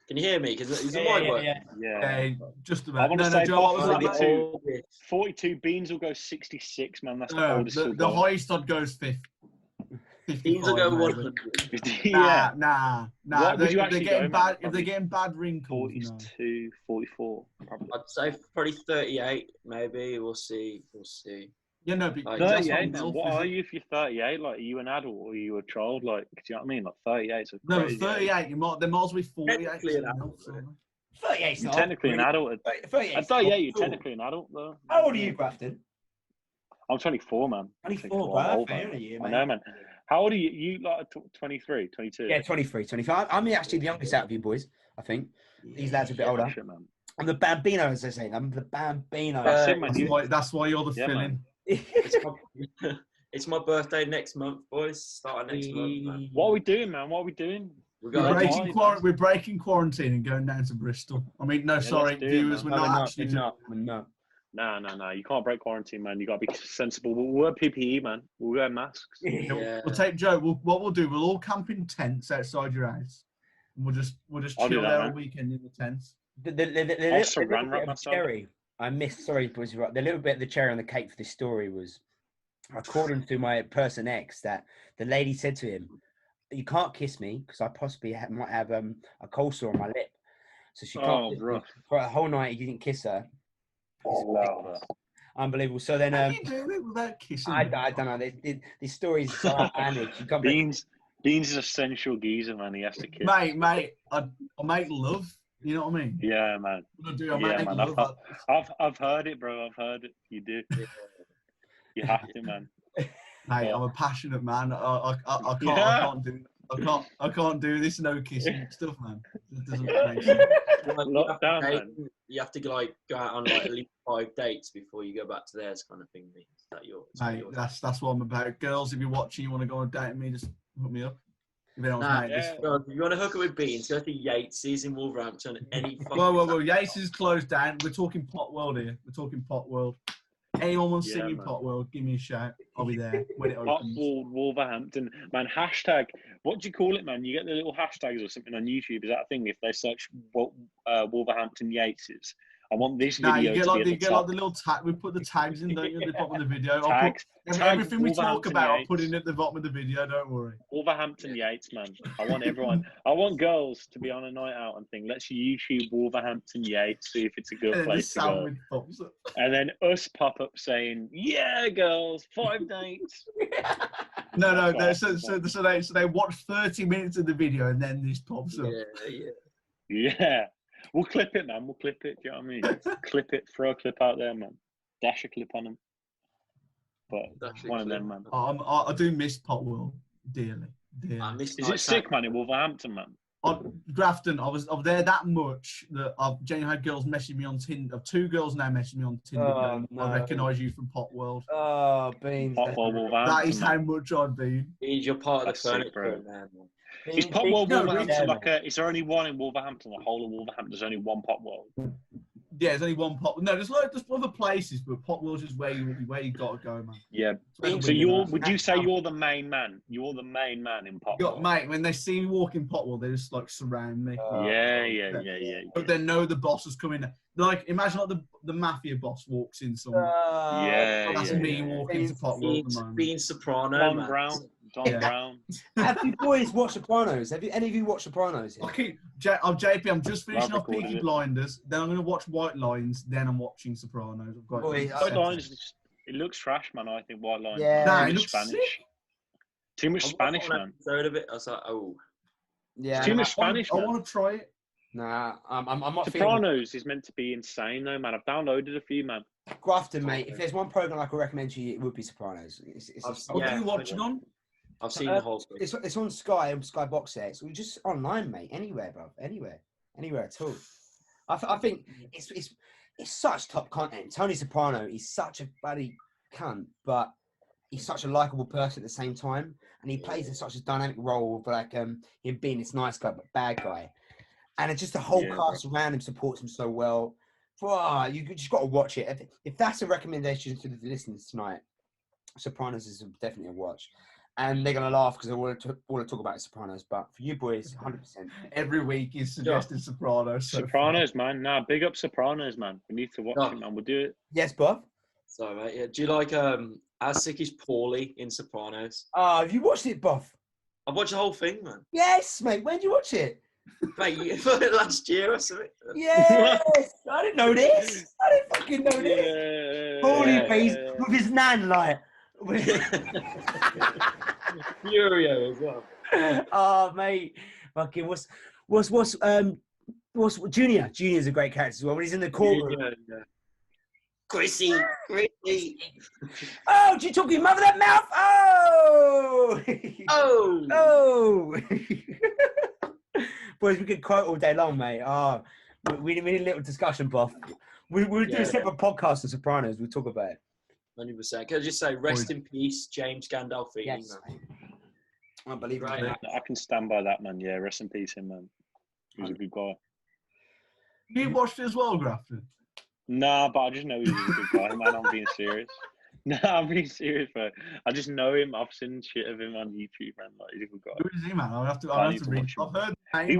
you hear me? Because it's a mic work. Yeah, just about. I want to say 42 Beans will go 66, man. That's the oldest. The highest I'd go is 50. Beans will go 100. Nah. They're getting bad wrinkles. 42, 44, probably. I'd say probably 38, maybe. We'll see. Yeah, no, but 38. What are you if you're 38? Like, are you an adult or are you a child? Like, do you know what I mean? Like 38. So no, 38. There might as well be 48. Technically an adult. 38. You're technically an adult. At 38, you're technically an adult, though. How old are you, Grafton? I'm 24, man. 24, bro. I know, man. How old are you? You like 23, 22? Yeah, 23, 25. I'm actually the youngest out of you boys, I think. These lads are a bit older. Shit, man. I'm the Bambino, as they say. I'm the Bambino. That's why you're the filling. It's my birthday next month, boys. Start next month, man. What are we doing, man? We're breaking quarantine and going down to Bristol. I mean, no, sorry, viewers, we're not. We're not. Nah. You can't break quarantine, man. You got to be sensible. We'll wear PPE, man. We'll wear masks. Yeah. We'll take Joe. What we'll do, we'll all camp in tents outside your house. And we'll just chill there all weekend in the tents. The little bit of cherry I missed. Sorry, boys. Right. The little bit of the cherry on the cake for this story was, according to my person X, that the lady said to him, "You can't kiss me because I possibly might have a cold sore on my lip." So she can't. For a whole night, he didn't kiss her. Unbelievable. So then, how do you do it without kissing? I don't know. These stories so outlandish. Beans is a sensual geezer, man. He has to kiss. Mate, I make love. You know what I mean? Yeah, man. I've heard it, bro. I've heard it. You do. You have to, man. Mate, I'm a passionate man. I can't do this no kissing stuff, man. It doesn't make sense. You have to like go out on like at least 5 dates before you go back to theirs, kind of thing. Is that yours? Mate, that's what I'm about. Girls, if you're watching, you want to go on a date with me, just hook me up. If you want to hook up with Beans, go to Yates's in Wolverhampton. Whoa! Yates is closed down. We're talking Pot World here. We're talking Pot World. Anyone wants to sing in Pot World, give me a shout. I'll be there when it opens. Pot World Wolverhampton, man. Hashtag. What do you call it, man? You get the little hashtags or something on YouTube. Is that a thing? If they search Wolverhampton Yateses, I want this video. You get like the little tag. We put the tags in, don't you, at the bottom of the video. Everything we talk about, I'll put in at the bottom of the video. Don't worry. Wolverhampton Yates, man. I want everyone. I want girls to be on a night out and think, let's YouTube Wolverhampton Yates, see if it's a good place to go. And then us pop up saying, yeah, girls, 5 dates. No. So they watch 30 minutes of the video and then this pops up. Yeah. We'll clip it, man. We'll clip it. Do you know what I mean? Clip it. Throw a clip out there, man. Dash a clip on them. But one of them, man. I do miss Pot World dearly. Is it sick, man, in Wolverhampton, man? Grafton, I was there that much that I've genuinely had girls messaging me on Tinder. 2 girls now messaging me on Tinder. I recognise you from Pot World. Oh, Beans. Pot World Wolverhampton. That is how much I've been. You're part of the furniture, man. Is Pot World Wolverhampton is there only one in Wolverhampton? The whole of Wolverhampton, there's only one Pot World. Yeah, there's only one Pot. No, there's other places, but Pot World's just where you got to go, man. Yeah. So would you say you're the main man? You're the main man in Pot World. Mate, when they see me walk in Pot World, they just like surround me. Yeah. But they know the boss is coming. Like, imagine like the mafia boss walks in somewhere. That's me walking to Pot World at the moment. Being Soprano, Don Brown. Have you boys watched Sopranos? Have any of you watched Sopranos? JP, I'm just finishing off Peaky Blinders. Then I'm going to watch White Lines. Then I'm watching Sopranos. White Lines, it looks trash, man. I think White Lines. Yeah, it looks Spanish. Sick. Too much Spanish, man. Of it, I was like, oh. Yeah. It's too much Spanish, man. I want to try it. Nah, I'm not. Sopranos is meant to be insane, though, man. I've downloaded a few, man. Grafton, mate. If there's one program I could recommend to you, it would be Sopranos. What are you watching on? I've seen the whole thing. It's on Sky Box Set. So just online, mate. Anywhere, bro. Anywhere at all. I think it's such top content. Tony Soprano, he's such a bloody cunt, but he's such a likable person at the same time, and he plays in such a dynamic role of like him being this nice guy but bad guy, and it's just the whole cast around him supports him so well. You just got to watch it. If that's a recommendation to the listeners tonight, Sopranos is definitely a watch. And they're going to laugh because all I talk about is Sopranos. But for you boys, 100%. Every week he's suggesting Sopranos. Sopranos, man. Nah, big up Sopranos, man. We need to watch it, man. We'll do it. Yes, Bob? Sorry, mate. Yeah. Do you like As Sick as Paulie in Sopranos? Have you watched it, Bob? I've watched the whole thing, man. Yes, mate. When did you watch it? Mate, last year or something. Yes! I didn't know this. I didn't fucking know this. Paulie face with his nan, like... Furio as well. Oh, mate. Fucking what's Junior? Junior's a great character as well. When he's in the courtroom. Yeah. Chrissy. Oh, do you talk to your mother that mouth? Oh. Boys, we could quote all day long, mate. We need a little discussion, Buff. We'll do a separate podcast of Sopranos. We'll talk about it. 100%. Can I just say, rest in peace, James Gandolfini? Yes. Unbelievable. Right. I can stand by that, man. Yeah, rest in peace, him, man. He was a good guy. You watched it as well, Grafton? Nah, but I just know he's a good guy, man. I'm being serious. Nah, I'm being serious, bro. I just know him. I've seen shit of him on YouTube, man. Like, he's a good guy. Who is he, man? I'll have to read. I've heard the name. He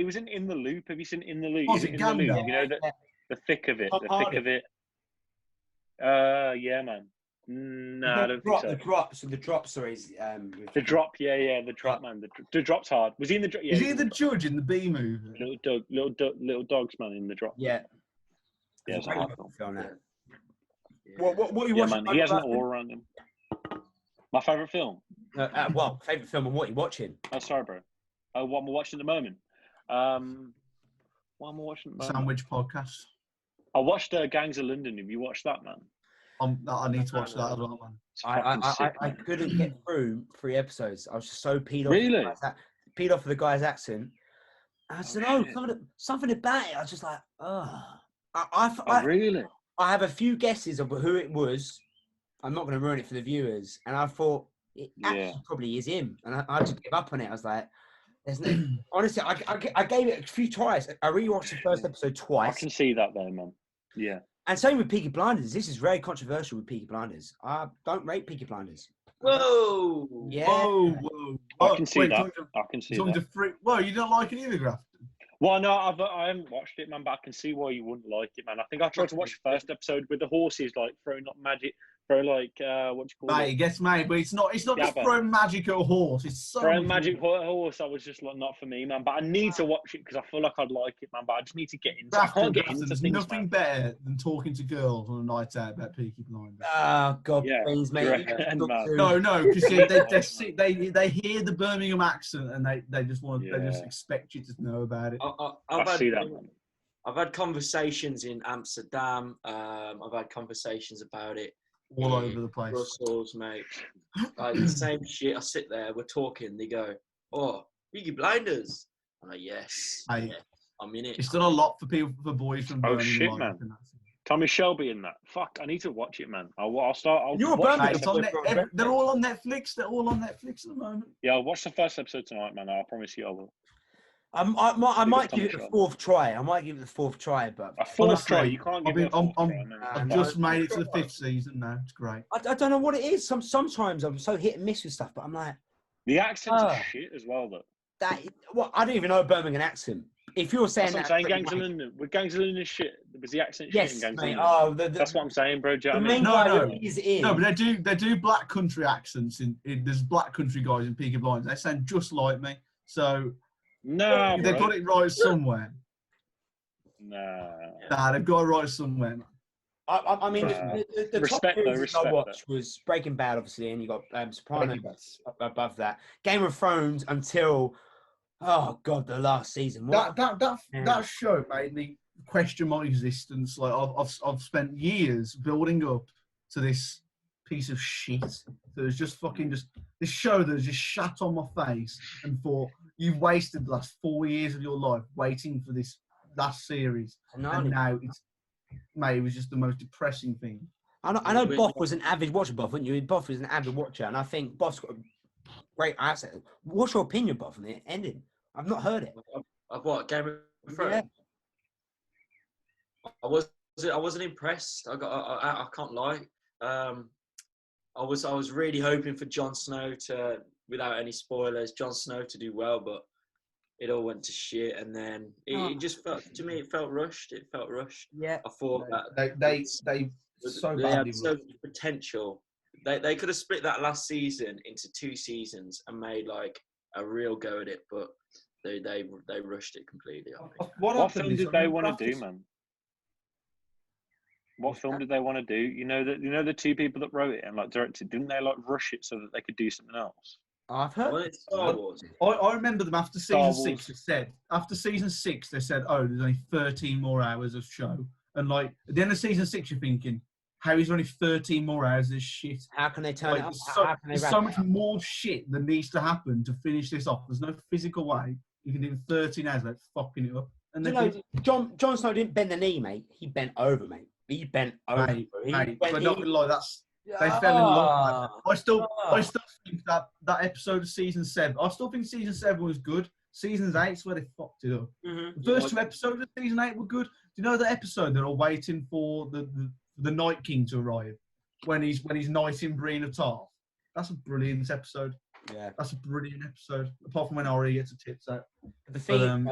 was in In the Loop. Have you seen In the Loop? Was it In the Loop? Gandalf? You know the thick of it. The thick of it. Yeah, man. No, I don't think so. The drop. So the drop. Sorry. The drop. Yeah. The drop, man. The drop's hard. Was he in the drop? Yeah, is he the judge in the B movie? Little dogs, man, in the drop. Yeah. Yeah, it's a hard film. What are you watching? Man, he has an aura around him. My favourite film? Favourite film and what are you watching? Oh, sorry, bro. Oh, what am I watching at the moment? What am I watching at the moment? Sandwich podcast. I watched Gangs of London. Have you watched that, man? I need to watch that as well, man. I couldn't get through 3 episodes. I was just so peed off. Really? Peed off of the guy's accent. I said, something about it. I was just like, really? I have a few guesses of who it was. I'm not going to ruin it for the viewers. And I thought it actually probably is him. And I just gave up on it. I was like, there's no. Honestly, I gave it a few tries. I rewatched the first episode twice. I can see that though, man. Yeah. And same with Peaky Blinders. This is very controversial with Peaky Blinders. I don't rate Peaky Blinders. Whoa! Yeah. Whoa! I can see that. I can see that. Well, you don't like it either, Grafton? Well, no, I haven't watched it, man, but I can see why you wouldn't like it, man. I think I tried to watch the first episode with the horses, like, throwing up magic, what do you call it? It gets made, but it's not just throwing magic at a horse. It's so throwing magic at a horse, I was just like, not for me, man. But I need to watch it because I feel like I'd like it, man. But I just need to get into it. I can't get into things, nothing better than talking to girls on a night out about Peaky Blinders. Oh, God, please, mate. No, because they hear the Birmingham accent and they just expect you to know about it. I see that, man. I've had conversations in Amsterdam. I've had conversations about it all over the place. Brussels, mate. Like the same shit. I sit there, we're talking. They go, "Oh, Peaky Blinders." I'm like, "Yes, I'm in it." It's done a lot for boys from Birmingham. Oh shit, man! Tommy Shelby in that. Fuck, I need to watch it, man. I'll start. You're watch it. They're all on Netflix. They're all on Netflix at the moment. Yeah, I'll watch the first episode tonight, man. I promise you, I will. I might give it a 4th try. But a 4th try, you can't give it a 4th try. I've just made it to the 5th season now. It's great. I don't know what it is. Sometimes I'm so hit and miss with stuff, but I'm like, the accents are shit as well, though. I don't even know a Birmingham accent. If you're saying that's what I'm saying, Gangs of London. With Gangs of London is shit. Was the accent shit in Gangs of London? Oh, that's what I'm saying, bro. Do you know what I mean? No, but they do black country accents. There's black country guys in Peaky Blinders. They sound just like me. So. No, they got it right somewhere. Nah, they've got it right somewhere. I mean, the respect, top series I watched was Breaking Bad, obviously, and you got Sopranos above that. Game of Thrones until the last season. That show made me question my existence. Like I've spent years building up to this piece of shit that was just this show that was just shat on my face and thought. You've wasted the last 4 years of your life waiting for this last series, and now it was just the most depressing thing. I know Boff was an avid watcher, Boff, wasn't you? Boff was an avid watcher, and I think Boff's got a great asset. What's your opinion, Boff, on the ending? I've not heard it. Of what, Game of Thrones? Yeah. I wasn't impressed. I can't lie. I was really hoping for Jon Snow to. Without any spoilers, Jon Snow to do well, but it all went to shit. And then it just felt, to me, it felt rushed. Yeah. I thought that they had so much potential. They could have split that last season into 2 seasons and made like a real go at it, but they rushed it completely. What film did they want to do, man? What film did they want to do? You know the 2 people that wrote it and like directed, didn't they like rush it so that they could do something else? I've heard. Well, it's Star Wars. I remember them after season 6. They said, "Oh, there's only 13 more hours of show," and like at the end of season 6, you're thinking, "How is there only 13 more hours of this shit? How can they turn it up? There's so much more shit that needs to happen to finish this off. There's no physical way you can do 13 hours without fucking it up." And Jon Snow didn't bend the knee, mate. He bent over, mate. He bent over. Mate, but not like that's. They fell in love. I still think that episode of season 7. I still think season 7 was good. Season 8's where they fucked it up. Mm-hmm. The first 2 episodes of season 8 were good. Do you know the episode they're all waiting for the Night King to arrive when he's knighting Brienne of Tarth? That's a brilliant episode. Yeah, that's a brilliant episode. Apart from when Ari gets a tits out. The thing,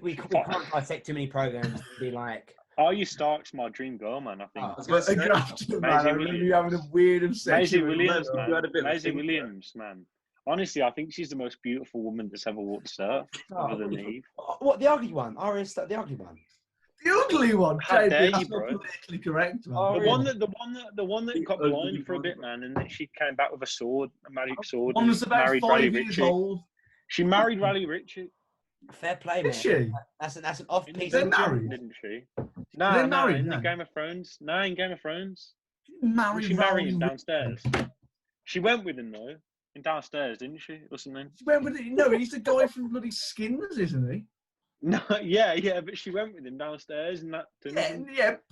we can't dissect too many programs and be like. Arya Stark's my dream girl, man. I think. Grafton, man. I remember you having a weird obsession. Maisie Williams, man. Honestly, I think she's the most beautiful woman that's ever walked the earth, other than Eve. What, the ugly one? Arya Stark, the ugly one. The ugly one. How dare that's you, bro? not politically correct, man. The one that got blind for a bit, man, and then she came back with a sword, a magic sword. One was about 5 years old. She married Raleigh Ritchie. Fair play, Did she? That's an off piece. They're married, didn't she? No, in Game of Thrones. No, in Game of Thrones. She married him downstairs. She went with him though, in downstairs, didn't she, or something? She went with him. No, he's the guy from bloody Skinners, isn't he? No, yeah, but she went with him downstairs, and that.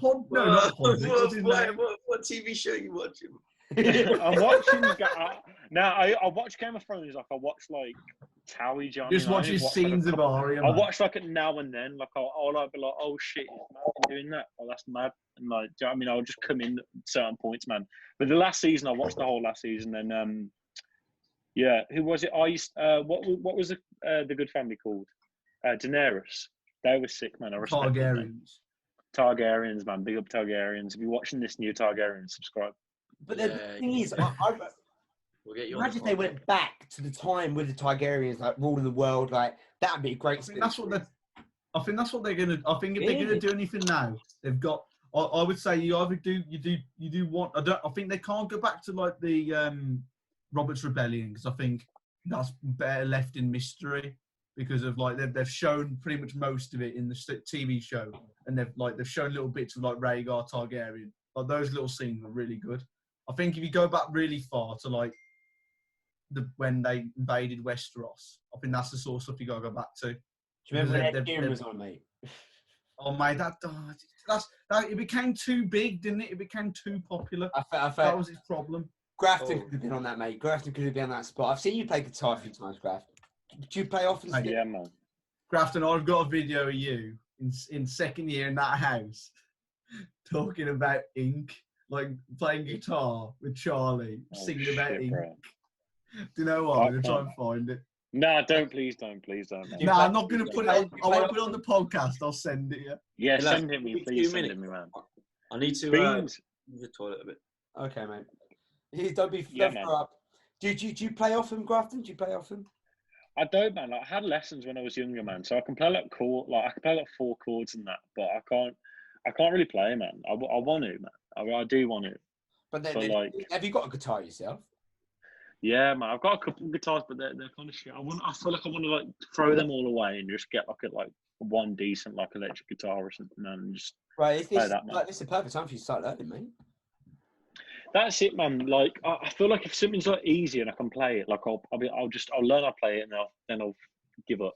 What TV show are you watching? I'm watching. I watch Game of Thrones. Like I watch like Towie John. Just watch his scenes of Arya. I watch like it now and then. Like I'll like be like, oh shit, is Malcolm doing that? Oh, that's mad. And like, do you know what I mean? I'll just come in at certain points, man. But the last season, I watched the whole last season, and yeah, who was it? What was the good family called? Daenerys. They were sick, man. I respect them. Targaryens, man. Big up Targaryens. If you're watching this new Targaryen, subscribe. But the thing is, we'll get you imagine if they went back to the time with the Targaryens, like ruling the world, like that'd be a great. I think that's what they're gonna. I think if they're gonna do anything now, they've got. I would say you either do want. I think they can't go back to like the Robert's Rebellion because I think that's better left in mystery because of like they've shown pretty much most of it in the TV show and they've shown little bits of like Rhaegar Targaryen. Like those little scenes were really good. I think if you go back really far to like when they invaded Westeros, I think that's the sort of stuff you gotta go back to. Do you remember when Ed Gein was on, mate? Oh mate, that it became too big, didn't it? It became too popular. I felt that was his problem. Grafton could have been on that, mate. Grafton could have been on that spot. I've seen you play guitar a few times, Grafton. Do you play often? Yeah, man. Grafton, I've got a video of you in second year in that house talking about ink. Like playing guitar with Charlie, singing about ink. Bro. Do you know what? I'm going to try and find it. No, please don't. No, I'm not going to put it on. I won't put it on the podcast. I'll send it you. Yeah, send it me, please. Send it me, man. I need to use the toilet a bit. Okay, mate. Don't be up. Do you play often, Grafton? Do you play often? I don't, man. Like, I had lessons when I was younger, man. So I can play I can play like 4 chords and that, but I can't really play, man. I want to, man. I do want to. But like, have you got a guitar yourself? Yeah, man. I've got a couple of guitars, but they're kind of shit. I feel like I want to like throw them all away and just get like one decent like electric guitar or something and just play that, man. Like, this is the perfect time for you to start learning, mate. That's it, man. Like I feel like if something's like easy and I can play it, like I'll learn how to play it and then I'll give up.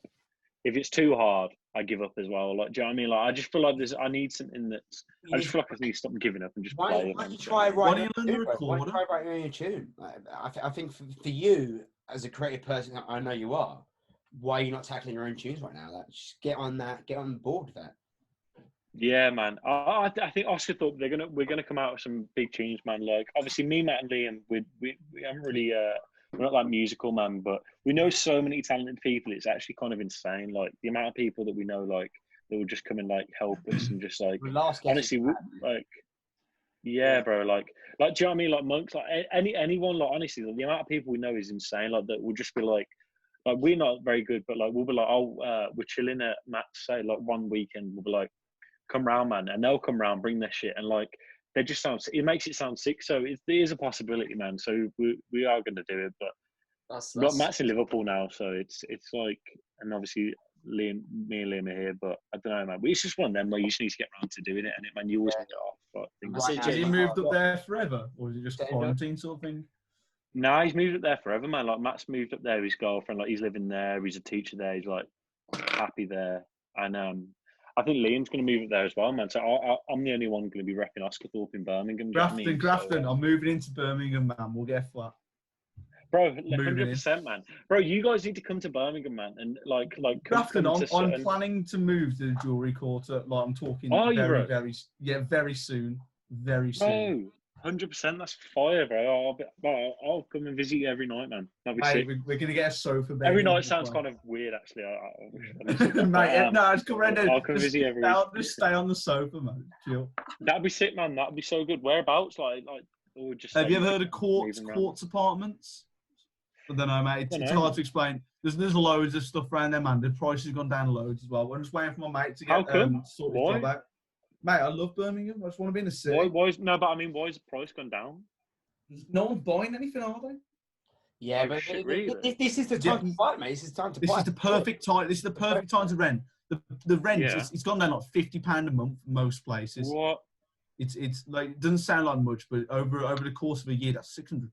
If it's too hard, I give up as well. Like, do you know what I mean? Like, I just feel like I need something that's. I just feel like I need to stop giving up and just play it. Why don't you try writing a tune? I think for you as a creative person, I know you are. Why are you not tackling your own tunes right now? Like, just get on board with that. Yeah, man. I think Osgathorpe, we're gonna come out with some big tunes, man. Like, obviously, me, Matt, and Liam, we haven't really. We're not like musical, man, but we know so many talented people. It's actually kind of insane. Like the amount of people that we know, like that will just come and like help us and just like honestly, like yeah, bro. Like do you know what I mean? Like monks, like anyone. Like honestly, like, the amount of people we know is insane. Like that will just be like we're not very good, but like we'll be like, we're chilling at Matt's say like one weekend. We'll be like, come round, man, and they'll come round, bring their shit, and like. They just it makes it sound sick. So there is a possibility, man. So we are going to do it, but Matt's in Liverpool now, so it's like, and obviously me and Liam are here, but I don't know, man. But it's just one of them where you just need to get around to doing it, and man, you always put it off. Has he moved up there forever, or is it just quarantine sort of thing? No, he's moved up there forever, man. Like Matt's moved up there with his girlfriend. Like he's living there. He's a teacher there. He's like happy there, and I think Liam's going to move it there as well, man. So I'm the only one going to be repping Osgathorpe in Birmingham. Grafton, I'm moving into Birmingham, man. We'll get a flat. Bro, moving in. 100%, man. Bro, you guys need to come to Birmingham, man, and like Grafton, come to I'm certain... planning to move to the jewellery quarter. Like I'm talking very soon. Very soon. Bro, 100%. That's fire, bro. I'll come and visit you every night, man. That'd be sick. We're gonna get a sofa bed. Every night sounds kind of weird, actually. Mate, no, just come around. I'll come visit you every week. Just stay on the sofa, man. Chill. That'd be sick, man. That'd be so good. Whereabouts, or just? Have you ever heard of Quartz Apartments? I don't know, mate. It's hard to explain. There's loads of stuff around there, man. The price has gone down loads as well. I'm just waiting for my mate to get sorted job out. Mate, I love Birmingham. I just want to be in the city. Why is the price gone down? No one's buying anything, are they? Yeah, but this is the time to buy, mate. This is time to buy. This is the perfect time. This is the perfect time to rent. The rent, it's gone down like £50 a month in most places. What? It's like, it doesn't sound like much, but over the course of a year, that's £600.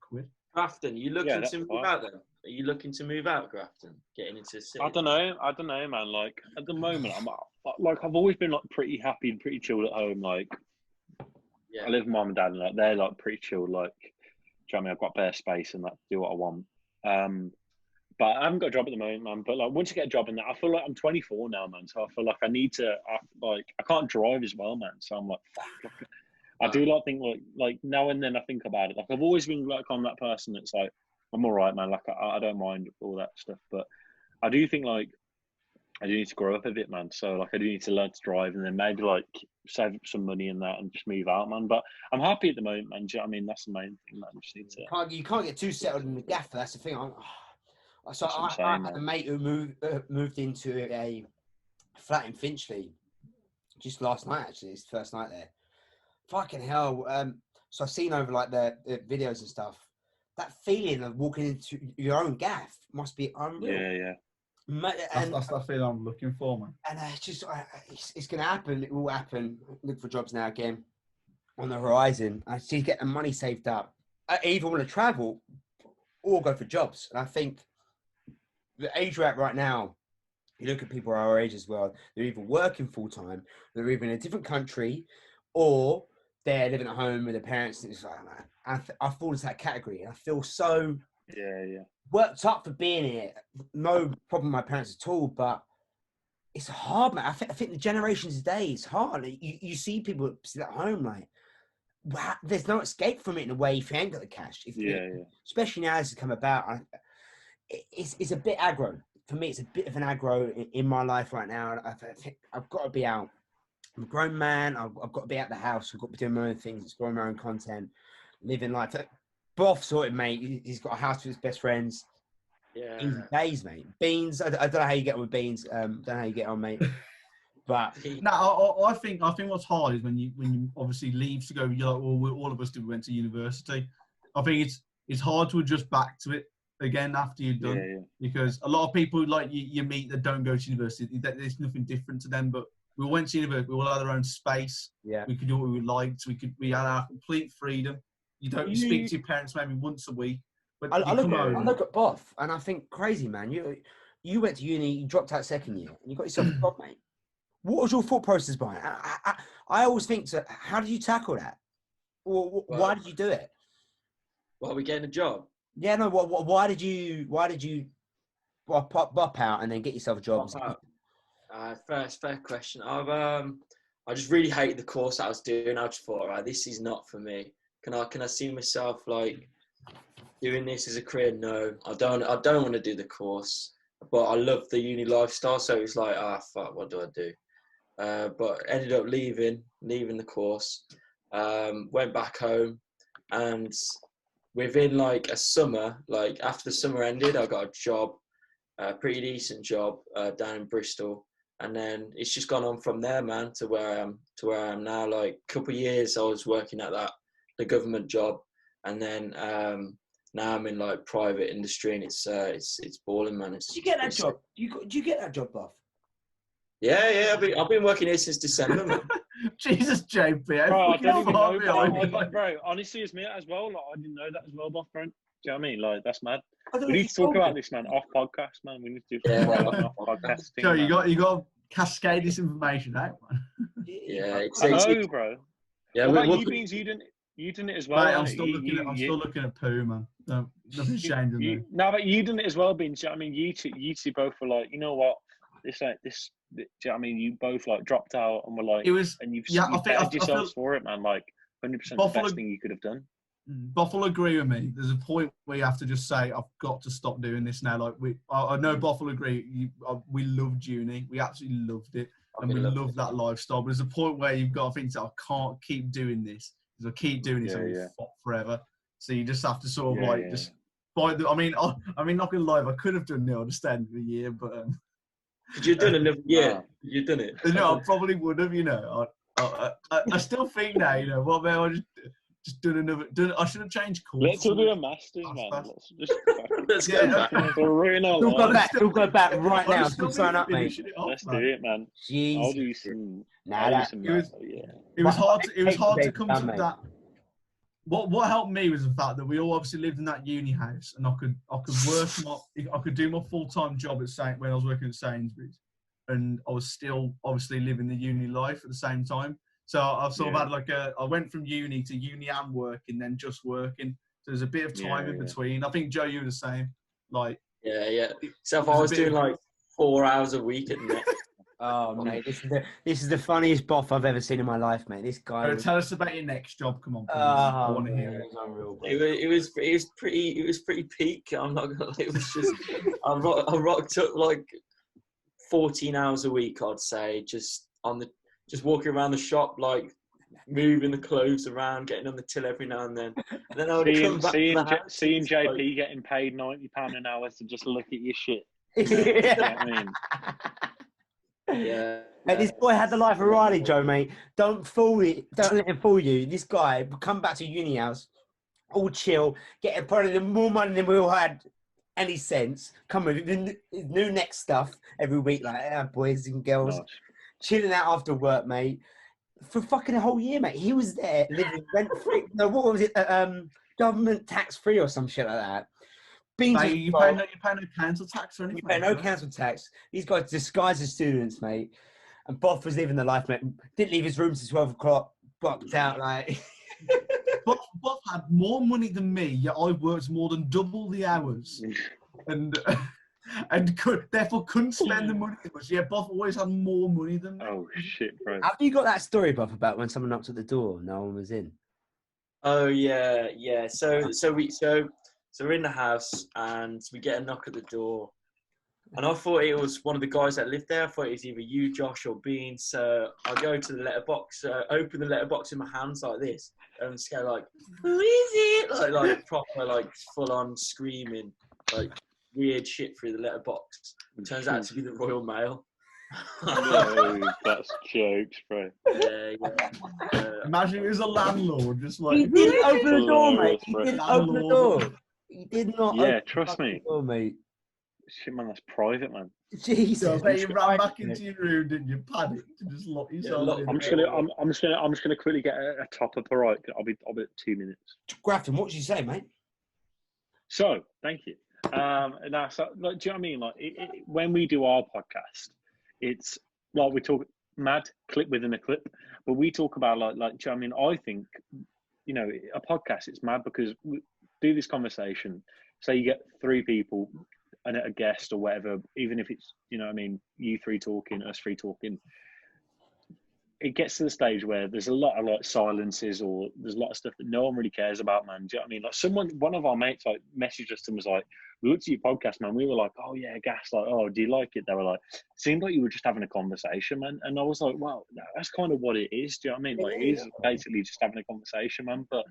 Grafton, you looking to move out then? Are you looking to move out, Grafton? Getting into the city? I don't know, man. Like at the moment, I've always been like pretty happy and pretty chilled at home. Like, I live with mum and dad, and like they're like pretty chilled. Like, do you know what I mean? I've got bare space and like do what I want. But I haven't got a job at the moment, man. But like once I get a job in that, I feel like I'm 24 now, man. So I feel like I need to. I can't drive as well, man. So I'm like, fuck. I do think like now and then I think about it. Like I've always been like on that person that's like, I'm all right, man. Like I don't mind all that stuff, but I do think like I do need to grow up a bit, man. So like I do need to learn to drive and then maybe like save up some money in that and just move out, man. But I'm happy at the moment, man. Do you know what I mean? That's the main thing, man. Just need to... You can't get too settled in the gaffer. That's the thing. I had a mate who moved into a flat in Finchley just last night. Actually, it's the first night there. Fucking hell. So I've seen over like the videos and stuff. That feeling of walking into your own gaff must be unreal. Yeah. That's that feeling I'm looking for, man. And it's going to happen. It will happen. Look for jobs now again on the horizon. I see get the money saved up. I either want to travel or go for jobs. And I think the age we're at right now, you look at people our age as well, they're either working full time, they're either in a different country, or they're living at home with their parents. And it's like, I fall into that category. And I feel so worked up for being here. No problem with my parents at all, but it's hard, man. I think the generations today is hard. You see people sit at home like, wow, there's no escape from it in a way if you ain't got the cash. Especially now as it's come about. It's a bit aggro. For me, it's a bit of an aggro in my life right now. I think I've got to be out. I'm a grown man. I've got to be out the house. I've got to be doing my own things, exploring my own content, living life. Boff sorted, mate. He's got a house with his best friends. Yeah. Easy days, mate. Beans. I don't know how you get on with Beans. Don't know how you get on, mate. But no, I think what's hard is when you obviously leave to go. You're like, well, all of us did. We went to university. I think it's hard to adjust back to it again after you're done, because a lot of people like you meet that don't go to university. There's nothing different to them, but we all went to university. We all had our own space. Yeah, we could do what we liked. We had our complete freedom. You speak to your parents maybe once a week. But I look at Boff and I think, crazy, man. You went to uni, you dropped out second year, and you got yourself a job, mate. What was your thought process behind it? I always think, so how did you tackle that? Why did you do it? Well, are we getting a job? Yeah, no. Why did you bop out and then get yourself a job? Fair question. I just really hated the course I was doing. I just thought, right, this is not for me. Can I see myself like doing this as a career? No, I don't want to do the course. But I love the uni lifestyle, so it was like, fuck, what do I do? But ended up leaving the course. Went back home, and within like a summer, like after the summer ended, I got a job, a pretty decent job down in Bristol, and then it's just gone on from there, man, to where I am now. Like a couple of years, I was working at the government job, and then now I'm in like private industry, and it's balling, man. Did you get that job? Did you get that job, Buff? Yeah. I've been working here since December, man. Jesus, JP. Bro, I don't even know. Bro, honestly, it's me as well. Like, I didn't know that as well, Buff, bro. Do you know what I mean? Like, that's mad. We need to talk about this, man. Off podcast, man. We need to do off podcast. So you got to cascade this information out, man. Yeah, I know, bro. Yeah, what about you, Beans? You didn't it as well. Mate, I'm still looking at poo, man. No, nothing's changed in there. No, but you done it as well, Beans. I mean, you two both were like, you know what? This. I mean, you both like dropped out and were like, It was, and you've yeah, bettered yourselves for it, man. Like 100% the best thing you could have done. Buffalo agree with me. There's a point where you have to just say, I've got to stop doing this now. Like I know Buffalo agree. We loved uni. We absolutely loved it. And we loved that lifestyle. But there's a point where you've got to think, I can't keep doing this. Because I keep doing this, I'm going to fuck forever. So you just have to sort of just buy the. I mean, not gonna lie, I could have done the understand the year, but Could you have done another year? You've done it. No, I probably would have. I still think now. What about I just done another? I should have changed course. Let's do a masters, man. Let's go back. We'll go back right now. Come sign up, mate. Let's do it, man. Jeez. I'll do some. It was hard. It was hard to come to that. What helped me was the fact that we all obviously lived in that uni house, and I could work. I could do my full-time job when I was working at Sainsbury's, and I was still obviously living the uni life at the same time. So I've sort of had I went from uni to uni and working, then just working. So there's a bit of time in between. I think Joe, you were the same. Like So if I was doing like 4 hours a week at the Oh, mate, this is the funniest boff I've ever seen in my life, mate. This guy. Tell us about your next job. Come on, please. I want to hear it. It was pretty peak. I'm not gonna lie. It was just I rocked up like 14 hours a week, I'd say, just walking around the shop, like moving the clothes around, getting on the till every now and then. And then I would come back seeing JP getting paid £90 an hour to just look at your shit. Yeah. And this boy had the life of Riley, Joe, mate. Don't let him fool you. This guy will come back to uni house, all chill, getting probably more money than we all had any sense. Come with the new next stuff every week, like boys and girls, chilling out after work, mate. For fucking a whole year, mate. He was there living rent free. No, what was it? Government tax free or some shit like that. You pay no council tax or anything? You pay no council tax. These guys disguised as students, mate. And Boff was living the life, mate. Didn't leave his room till 12 o'clock. Bucked out, like. Boff had more money than me, yet I worked more than double the hours. and therefore couldn't spend the money as much. Yeah, Boff always had more money than me. Oh, shit, bro. Have you got that story, Boff, about when someone knocked at the door and no one was in? Oh, yeah. So we're in the house and we get a knock at the door. And I thought it was one of the guys that lived there. I thought it was either you, Josh, or Bean. So I go to the letterbox, open the letterbox in my hands like this, and just go like, "Who is it?" Like proper, like full on screaming, like weird shit through the letterbox. It turns out to be the Royal Mail. No, that's jokes, bro. Yeah. Imagine it was a landlord, just like. He didn't open the door, mate. He didn't open the door. He did not. Yeah, trust me. Door, mate. Shit, man, that's private, man. Jesus. So you ran back into your room, didn't you? Panicked and just lock yourself in. I'm just gonna quickly get a top up. All right, I'll be 2 minutes. Grafton, what did you say, mate? So, thank you. Now, so, like, do you know what I mean? Like, when we do our podcast, it's like we talk mad clip within a clip, but we talk about like, do you know what I mean? I think, a podcast, it's mad because we do this conversation. Say you get 3 people and a guest or whatever, even if it's, you 3 talking, us 3 talking, it gets to the stage where there's a lot of like silences or there's a lot of stuff that no one really cares about, man. Do you know what I mean? Like one of our mates like messaged us and was like, "We looked at your podcast, man." We were like, "Oh yeah, gas." Like, "Oh, do you like it?" They were like, "Seemed like you were just having a conversation, man." And I was like, "Well, that's kind of what it is." Do you know what I mean? Like, it is basically just having a conversation, man. But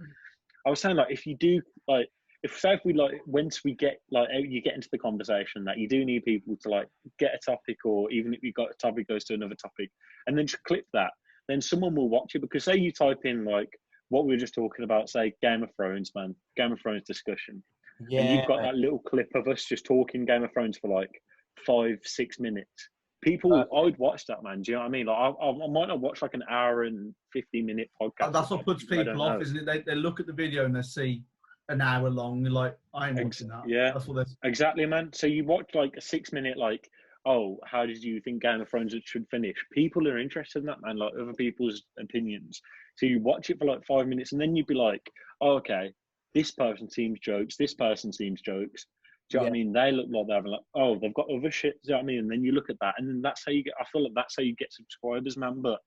I was saying, like, if you do like, if we like, once we get like, you get into the conversation, that you do need people to like get a topic, or even if you got a topic goes to another topic, and then just clip that, then someone will watch it. Because say you type in like what we were just talking about, say Game of Thrones, man, Game of Thrones discussion, and you've got that little clip of us just talking Game of Thrones for like 5-6 minutes. People, I would watch that, man. Do you know what I mean? Like, I might not watch like an hour and 50-minute podcast. That's what puts people off, isn't it? They look at the video and they see an hour long. They're like, I ain't watching that. Yeah, that's what exactly, man. So you watch like a 6-minute, like, oh, how did you think Game of Thrones should finish? People are interested in that, man. Like other people's opinions. So you watch it for like 5 minutes, and then you'd be like, oh, okay, this person seems jokes, this person seems jokes. Do you know what I mean? They look like they're having like, oh, they've got other shit. Do you know what I mean? And then you look at that, and then that's how you get. I feel like that's how you get subscribers, man. But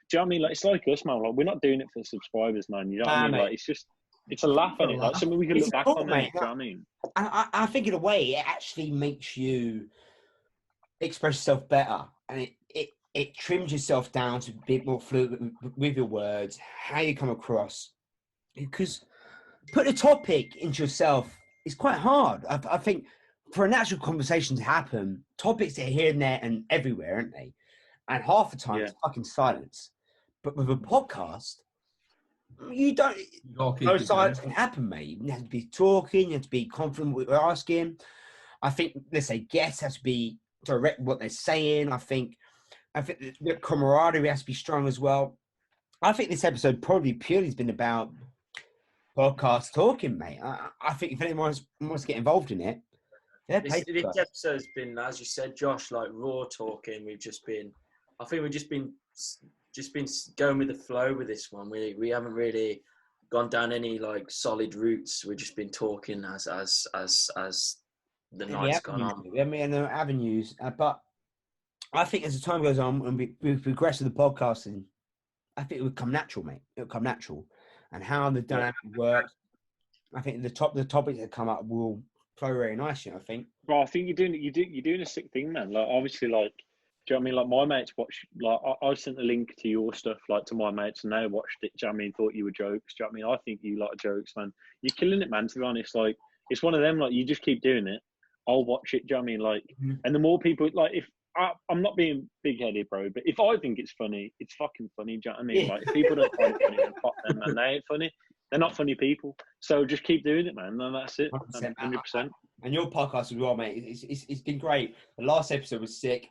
do you know what I mean? Like, it's like us, man. Like, we're not doing it for subscribers, man. You know what I mean? Like, it's a laugh at it. Like something we can look back on, mate. Do you know what I mean? I think in a way it actually makes you express yourself better, and it trims yourself down to be a bit more fluid with your words, how you come across. Because putting a topic into yourself is quite hard. I think for a natural conversation to happen, topics are here and there and everywhere, aren't they? And half the time it's fucking silence. But with a podcast, you don't. No silence can happen, mate. You have to be talking. You have to be confident with what you're asking. I think, let's say, guests have to be direct with what they're saying. I think the camaraderie has to be strong as well. I think this episode probably purely has been about podcast talking, mate. I think if anyone wants to get involved in it, this episode's been, as you said, Josh, like raw talking. We've just been going with the flow with this one. We haven't really gone down any like solid routes. We've just been talking as the night's gone on. We haven't no avenues, but I think as the time goes on and we progress with the podcasting, I think it would come natural, mate. It would come natural, and how the dynamic works. I think the topics that come up will flow very nicely. I think. Bro, I think you're doing a sick thing, man. Like obviously, like. Do you know what I mean? Like my mates watch, like I sent a link to your stuff, like to my mates, and they watched it. Do you know what I mean? Thought you were jokes. Do you know what I mean? I think you like jokes, man. You're killing it, man. To be honest, like it's one of them. Like you just keep doing it. I'll watch it. Do you know what I mean? Like, and the more people, like, if I'm not being big-headed, bro, but if I think it's funny, it's fucking funny. Do you know what I mean? Like, if people don't find it funny, then fuck them, man. They ain't funny. They're not funny people. So just keep doing it, man. And that's it. 100%. And your podcast as well, mate. It's been great. The last episode was sick.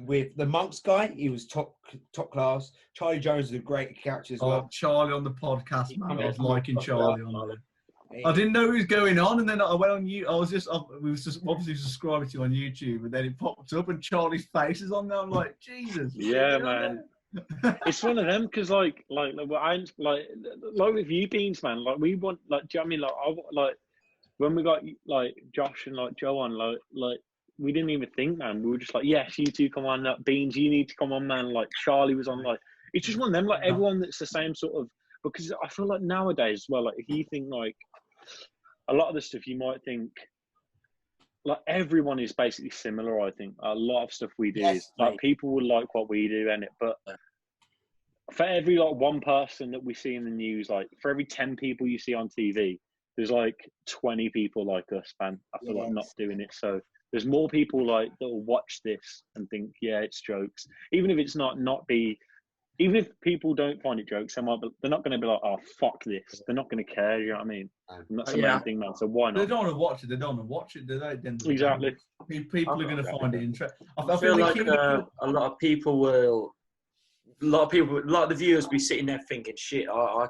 With the Monks guy, he was top class. Charlie Jones is a great character as well. Charlie on the podcast, man. I was liking Charlie on there. I didn't know what was going on, and then I went on you. We was just obviously subscribing to you on YouTube, and then it popped up, and Charlie's face is on there. I'm like, Jesus. Yeah, man. It's one of them because like with you Beans, man. Like we want, like, do you know what I mean? Like when we got like Josh and like Joe on, like we didn't even think, man. We were just like, yes, you two come on. Beans, you need to come on, man. Like Charlie was on. Like it's just one of them. Like everyone that's the same sort of. Because I feel like nowadays as well. Like if you think like. A lot of the stuff you might think, like everyone is basically similar. I think a lot of stuff we do is like people will like what we do, and but for every like one person that we see in the news, like for every 10 people you see on TV, there's like 20 people like us, man. I feel like not doing it. So there's more people like that will watch this and think, yeah, it's jokes, even if it's not be. Even if people don't find it jokes, they're not going to be like, oh, fuck this. They're not going to care, you know what I mean? And that's the main thing, man. So why not? They don't want to watch it. They don't want to watch it, do they? Exactly. People are going to find it interesting. I feel like a lot of the viewers be sitting there thinking, shit, I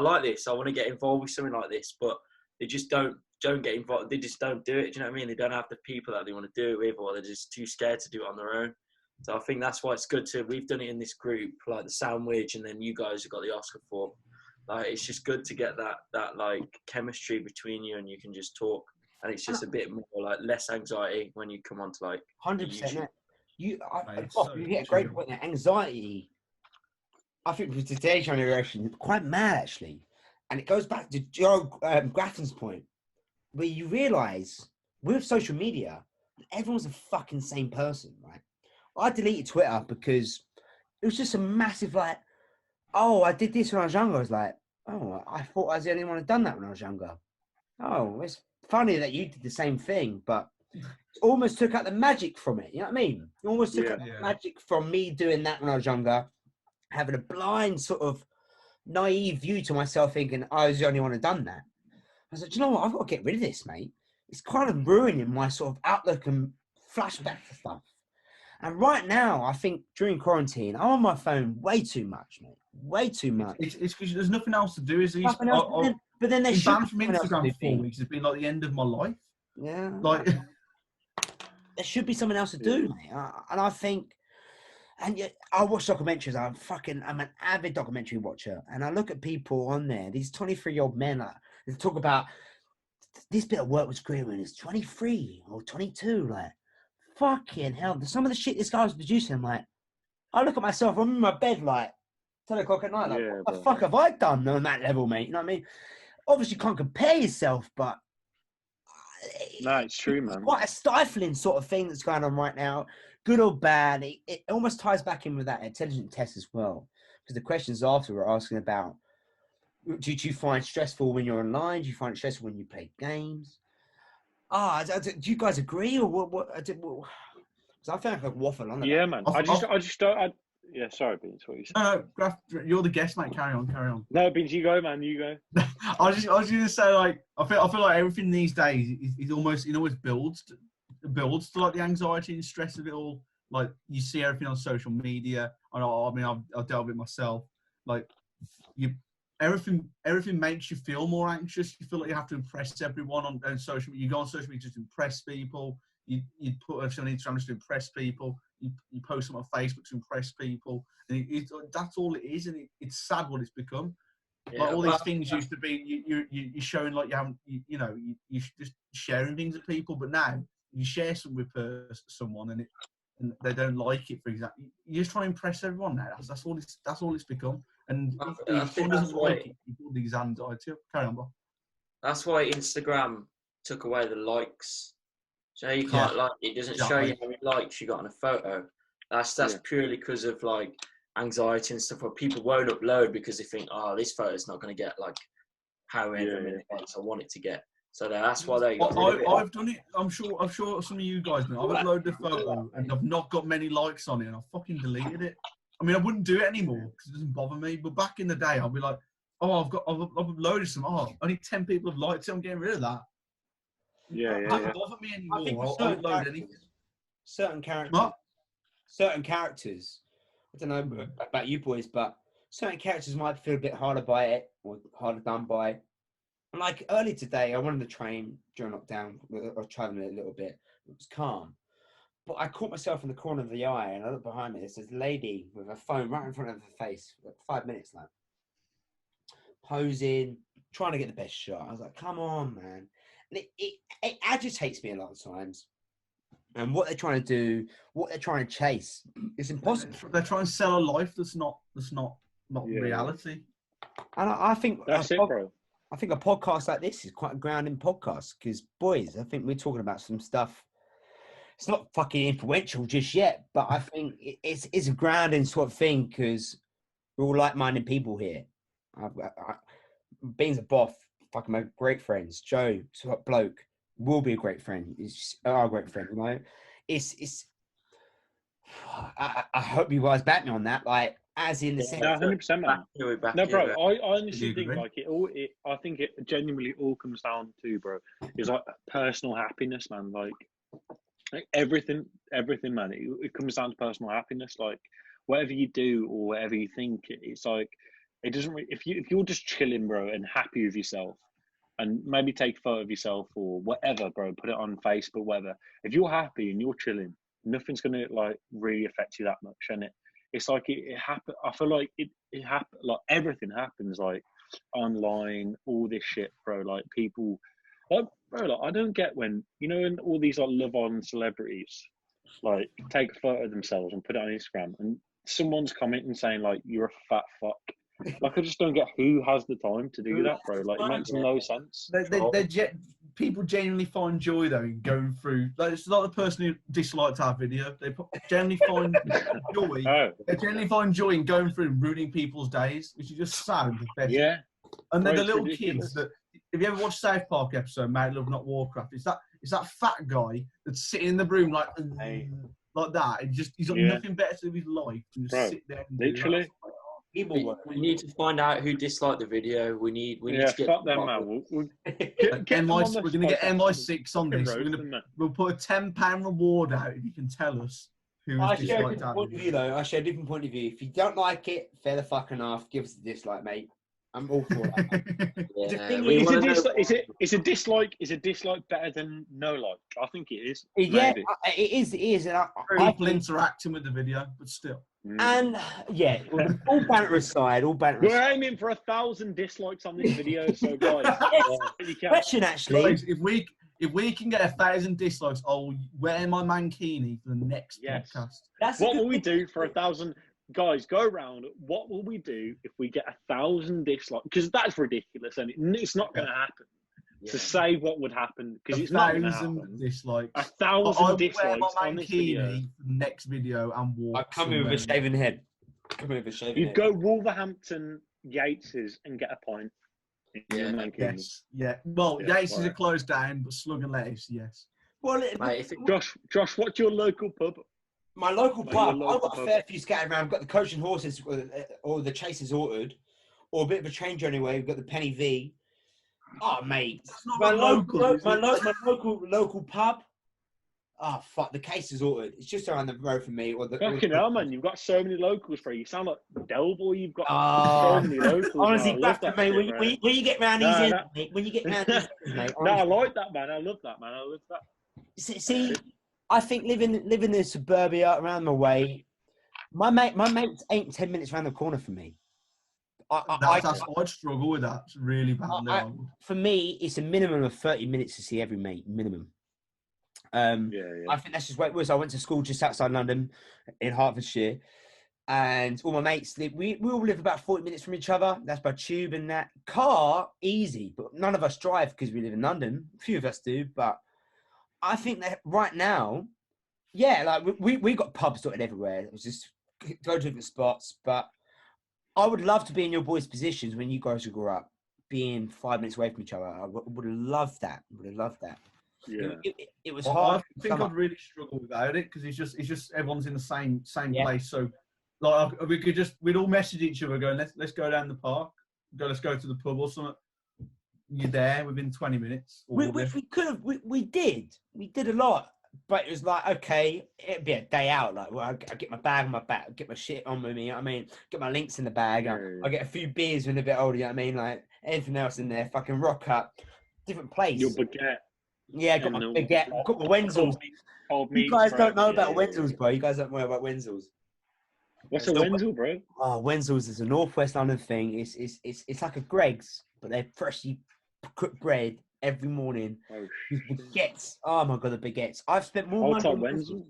like this. I want to get involved with something like this, but they just don't get involved. They just don't do it. Do you know what I mean? They don't have the people that they want to do it with, or they're just too scared to do it on their own. So I think that's why it's good we've done it in this group, like the Sandwich, and then you guys have got the Osgathorpe. Like it's just good to get that like chemistry between you, and you can just talk, and it's just a bit more like less anxiety when you come on to like 100%. You hit a great point there. Anxiety, I think for today's generation, quite mad actually, and it goes back to Joe Grafton's point, where you realise with social media, everyone's a fucking same person, right? I deleted Twitter because it was just a massive like, oh, I did this when I was younger. I was like, oh, I thought I was the only one who had done that when I was younger. Oh, it's funny that you did the same thing, but it almost took out the magic from it. You know what I mean? It almost took out the magic from me doing that when I was younger, having a blind sort of naive view to myself, thinking I was the only one who had done that. I was like, you know what? I've got to get rid of this, mate. It's kind of ruining my sort of outlook and flashback to stuff. And right now, I think during quarantine, I'm on my phone way too much, mate. Way too much. It's because there's nothing else to do. But then there's banned from Instagram for 4 weeks. It's been like the end of my life. Yeah. Like there should be something else to do, mate. And I think, and yet I watch documentaries. I'm an avid documentary watcher, and I look at people on there. These 23-year-old men, like They talk about this bit of work was great when it's 23 or 22. Like, fucking hell. Some of the shit this guy was producing, I'm like, I look at myself, I'm in my bed like 10 o'clock at night. Like, what the fuck have I done on that level, mate? You know what I mean? Obviously, you can't compare yourself, but no, it's true, man. It's quite a stifling sort of thing that's going on right now. Good or bad, it almost ties back in with that intelligent test as well. Because the questions after were asking about, do you find stressful when you're online? Do you find it stressful when you play games? Do you guys agree or what? Because I feel like I waffle on. Yeah, man. I just don't. Yeah, sorry, Beans. What you saying? No, Graf, you're the guest, mate. Carry on. No, Beans, you go, man. You go. I was gonna say, like, I feel like everything these days is almost builds to like the anxiety and stress of it all. Like, you see everything on social media. I mean, I've dealt with it myself. Like, everything makes you feel more anxious. You feel like you have to impress everyone on social media. You go on social media just to impress people. You put everything on Instagram just to impress people. You post them on Facebook to impress people. And that's all it is. And it's sad what it's become. Yeah, like, all these things used to be, you're showing like you're just sharing things with people. But now you share something with someone and they don't like it, for example. You're just trying to impress everyone now. That's all it's become. And if someone doesn't like it, people these anxiety. Carry on, Bob. That's why Instagram took away the likes. So you can't like it doesn't show you how many likes you got on a photo. That's purely because of like anxiety and stuff. Where people won't upload because they think, oh, this photo's not going to get like however many likes I want it to get. So that's why they got rid of it. I've done it. I'm sure some of you guys know. I've uploaded a photo and I've not got many likes on it, and I fucking deleted it. I mean, I wouldn't do it anymore because it doesn't bother me. But back in the day, I'll be like, oh, I've uploaded some. Oh, only 10 people have liked it. I'm getting rid of that. It doesn't bother me anymore. I think I'll upload anything. Certain characters. I don't know about you boys, but certain characters might feel a bit harder by it or harder done by. And like early today, I went on the train during lockdown. I was traveling a little bit. It was calm. But I caught myself in the corner of the eye and I looked behind me. There's this lady with her phone right in front of her face for 5 minutes, like posing, trying to get the best shot. I was like, come on, man. And it agitates me a lot of times. And what they're trying to do, what they're trying to chase, it's impossible. They're trying to sell a life that's not reality. And I think that's it, bro. I think a podcast like this is quite a grounding podcast because, boys, I think we're talking about some stuff. It's not fucking influential just yet, but I think it's a grounding sort of thing because we're all like-minded people here. Beans a Boff, fucking my great friends. Joe, top bloke, will be a great friend. He's our great friend, you know. I hope you guys back me on that, like as in the sense. 100%, man. No, bro, I honestly think like I think it genuinely all comes down to, bro, is like personal happiness, man. Like everything, man. It comes down to personal happiness. Like whatever you do or whatever you think, it's like it doesn't. If you're just chilling, bro, and happy with yourself, and maybe take a photo of yourself or whatever, bro, put it on Facebook, whatever. If you're happy and you're chilling, nothing's gonna like really affect you that much, and it's like it happen. I feel like it happen. Like everything happens like online, all this shit, bro. Like people, like bro, like I don't get when when all these like love on celebrities like take a photo of themselves and put it on Instagram, and someone's commenting saying like you're a fat fuck. Like I just don't get who has the time to do that, bro. Like it makes no sense. People genuinely find joy though in going through. Like it's not the person who disliked our video. They generally find joy. They generally find joy in going through and ruining people's days, which is just sad and pathetic. Yeah. And then the little kids that. Have you ever watched South Park episode Made Love Not Warcraft? It's that fat guy that's sitting in the room like that. And he's got nothing better to do with his life than just sit there. And literally. We need to find out who disliked the video. We need to get fuck them, man. We're going to get MI6 on this. We'll put a £10 reward out if you can tell us who has disliked that. I share a different point of view. If you don't like it, fair the fucking off. Give us a dislike, mate. I'm all for that. Yeah, Is a dislike better than no like? I think it is. Yeah, Maybe. it is. And People interacting with the video, but still. And yeah, all banter aside, We're aiming for 1,000 dislikes on this video, so guys, question actually. Guys, if we can get 1,000 dislikes, I'll wear my mankini for the next podcast. What will we do for 1,000? Guys, go around. What will we do if we get 1,000 dislikes? Because that's ridiculous, and it's not going to happen. Yeah. To say what would happen, because it's not going to happen. Dislikes. 1,000 dislikes on this video. Next video and walk. I come in with a shaven head. You go Wolverhampton Yates's and get a pint. Yes. Yeah. Well, Yates's are closed down, but Slug and Lettuce, yes. Well, mate, Josh, what's your local pub? My local pub. I've got a fair few scattered around. I've got the Coach and Horses, or the Chasers Ordered, or a bit of a change anyway. We've got the Penny V. Oh, mate. My local pub. Oh, fuck. The Case is Ordered. It's just around the road from me. Fucking hell, man. You've got so many locals for you. You sound like Del Boy. You've got so many locals. Honestly, Grafton, mate. When you get round these ends, mate. When you get round these ends, mate. No, I like that, man. I love that, man. I love that. See, I think living in suburbia around my way, my mates ain't 10 minutes around the corner from me. I'd struggle with that. It's really bad. For me, it's a minimum of 30 minutes to see every mate. Minimum. I think that's just what it was. I went to school just outside London in Hertfordshire, and all my mates we all live about 40 minutes from each other. That's by tube and that. Car, easy, but none of us drive because we live in London. A few of us do, but I think that right now, like we got pubs dotted everywhere. It was just go to different spots, but I would love to be in your boys' positions when you guys grew up, being 5 minutes away from each other. I would have loved that. Yeah, it was hard. I think I'd really struggle without it because it's just everyone's in the same place. So, like, we'd all message each other going, let's go down the park, let's go to the pub or something. You're there within 20 minutes. We did a lot, but it was like, okay, it'd be a day out. Like, well, I get my bag on my back, get my shit on with me. You know what I mean, get my links in the bag. I get a few beers when a bit older. You know what I mean, like anything else in there. Fucking rock up, different place. Your baguette. Yeah, I got my baguette. I got my Wenzels. You guys don't know about Wenzels, bro. You guys don't know about Wenzels. What's a Wenzel, bro? Oh, Wenzels is a Northwest London thing. It's like a Greggs, but they're freshly cooked bread every morning. With baguettes. Oh my god, the baguettes. I've spent more money on Wenzels.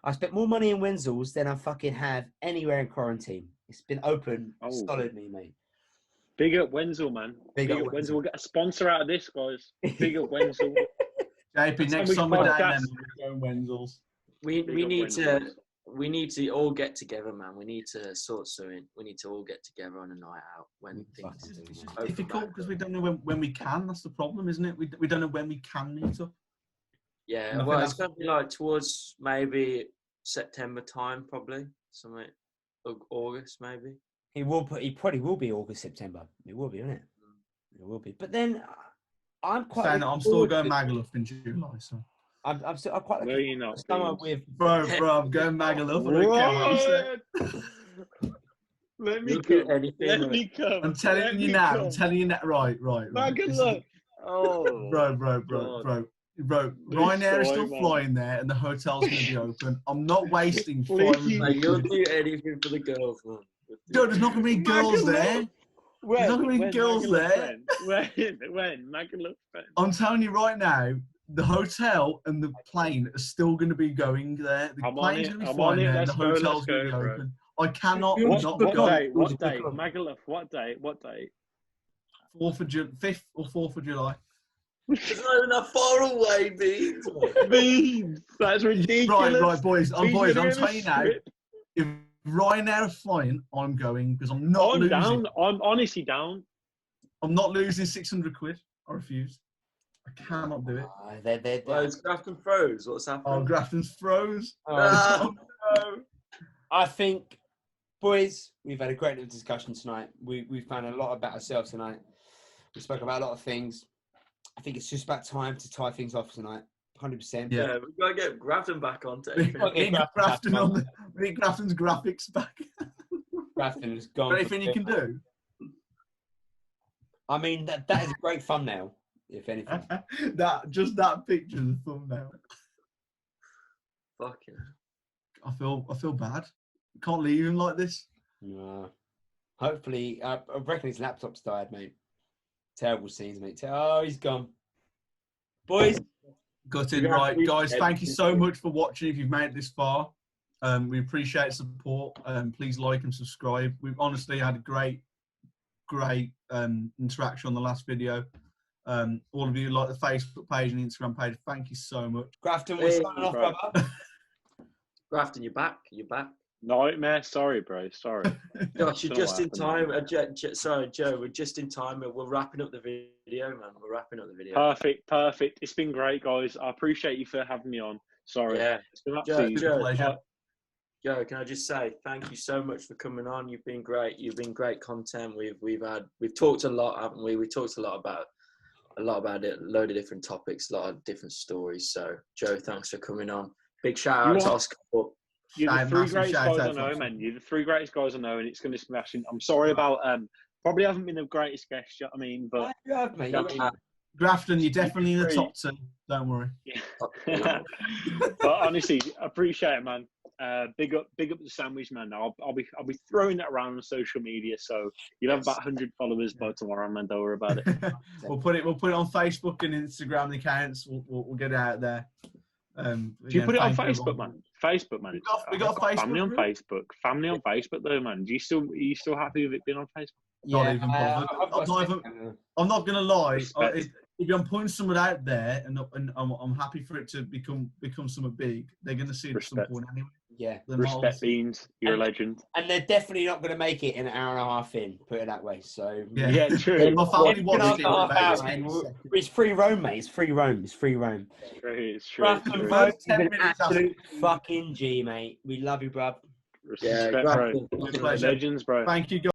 I spent more money in Wenzels than I fucking have anywhere in quarantine. It's been open solidly, mate. Big up Wenzel, man. Big up Wenzel. We'll get a sponsor out of this, guys. Big up Wenzel. JP, next summer down then Wenzels. We need to all get together, man. We need to sort something. We need to all get together on a night out when things. It's just difficult because we don't know when we can. That's the problem, isn't it? We don't know when we can meet up. Yeah, well, it's going to be like towards maybe September time, probably something. August, maybe. He probably will be August, September. It will be, isn't it? It will be. But then I'm quite. I'm still going Magaluf in July, so. I'm quite. No, you're not. Summer with bro, I'm going Magaluf. I don't care what Let me come. I'm telling you now. Right. Magaluf. Oh. Bro, Ryanair is still flying there, and the hotel's going to be open. I'm not wasting 5 minutes. You'll do anything for the girls, man. Dude, there's not going to be girls there. There's not going to be girls there. When? Magaluf. I'm telling you right now, the hotel and the plane are still going to be going there. The plane's going to be flying there, and the hotel's going to be open. I cannot not go. What day? Magaluf, what day? 5th or 4th of July. It's not even that far away, Beans. That's ridiculous. Right, boys. I'm telling you now, if Ryanair are flying, I'm going because I'm losing. Down. I'm honestly down. I'm not losing 600 quid. I refuse. I cannot do it. Well, it's Grafton froze. What's happening? Oh, Grafton's froze. No. I think, boys, we've had a great discussion tonight. We found a lot about ourselves tonight. We spoke about a lot of things. I think it's just about time to tie things off tonight. 100%. Yeah, we've got to get Grafton back on. We need Grafton's graphics back. Grafton is gone. Anything you can do? I mean, that is a great thumbnail, if anything. that picture is the thumbnail. Fucking. I feel bad. Can't leave him like this. No. Hopefully, I reckon his laptop's died, mate. Terrible scenes, mate. Oh, he's gone. Boys. Gutted, right, guys. Thank you so much for watching. If you've made it this far, we appreciate support. Please like and subscribe. We've honestly had a great interaction on the last video. All of you like the Facebook page and Instagram page. Thank you so much. Grafton, we're signing off, brother. Grafton, you're back. Nightmare. Sorry, bro. Sorry. Gosh, you're just in time. Sorry, Joe. We're just in time. We're wrapping up the video, man. We're wrapping up the video. Perfect. It's been great, guys. I appreciate you for having me on. Sorry. Yeah. It's been absolutely pleasure. Joe, can I just say thank you so much for coming on? You've been great. You've been great content. We've talked a lot, haven't we? We talked a lot about it. A load of different topics, a lot of different stories. So, Joe, thanks for coming on. Big shout out to Osgathorpe. You're the three greatest guys I know, man. You're the three greatest guys I know, and it's going to smash. I'm sorry about probably haven't been the greatest guest, you know what I mean? But you have, mate. Grafton, you're definitely in the top 2. Don't worry. Yeah. But honestly, appreciate it, man. Big up the sandwich, man. I'll be throwing that around on social media, so you'll have about 100 followers by tomorrow, man. Don't worry about it. We'll put it on Facebook and Instagram accounts. We'll get it out there. Do you put it on Facebook, man? Facebook, man. We got a Facebook family on group? Facebook. Family on Facebook, though, man. Are you still happy with it being on Facebook? Not even bothered. I'm not gonna lie. If I'm putting someone out there and I'm happy for it to become something big, they're gonna see it at some point anyway. Yeah. Respect, Beans. You're a legend. And they're definitely not going to make it in an hour and a half in, put it that way. So yeah true. My family watched it. It's free roam, mate. It's free roam. It's true. Grafton, bro, you've been an absolute fucking G, mate. We love you, bro. Respect, bro. Legends, bro. Thank you, guys.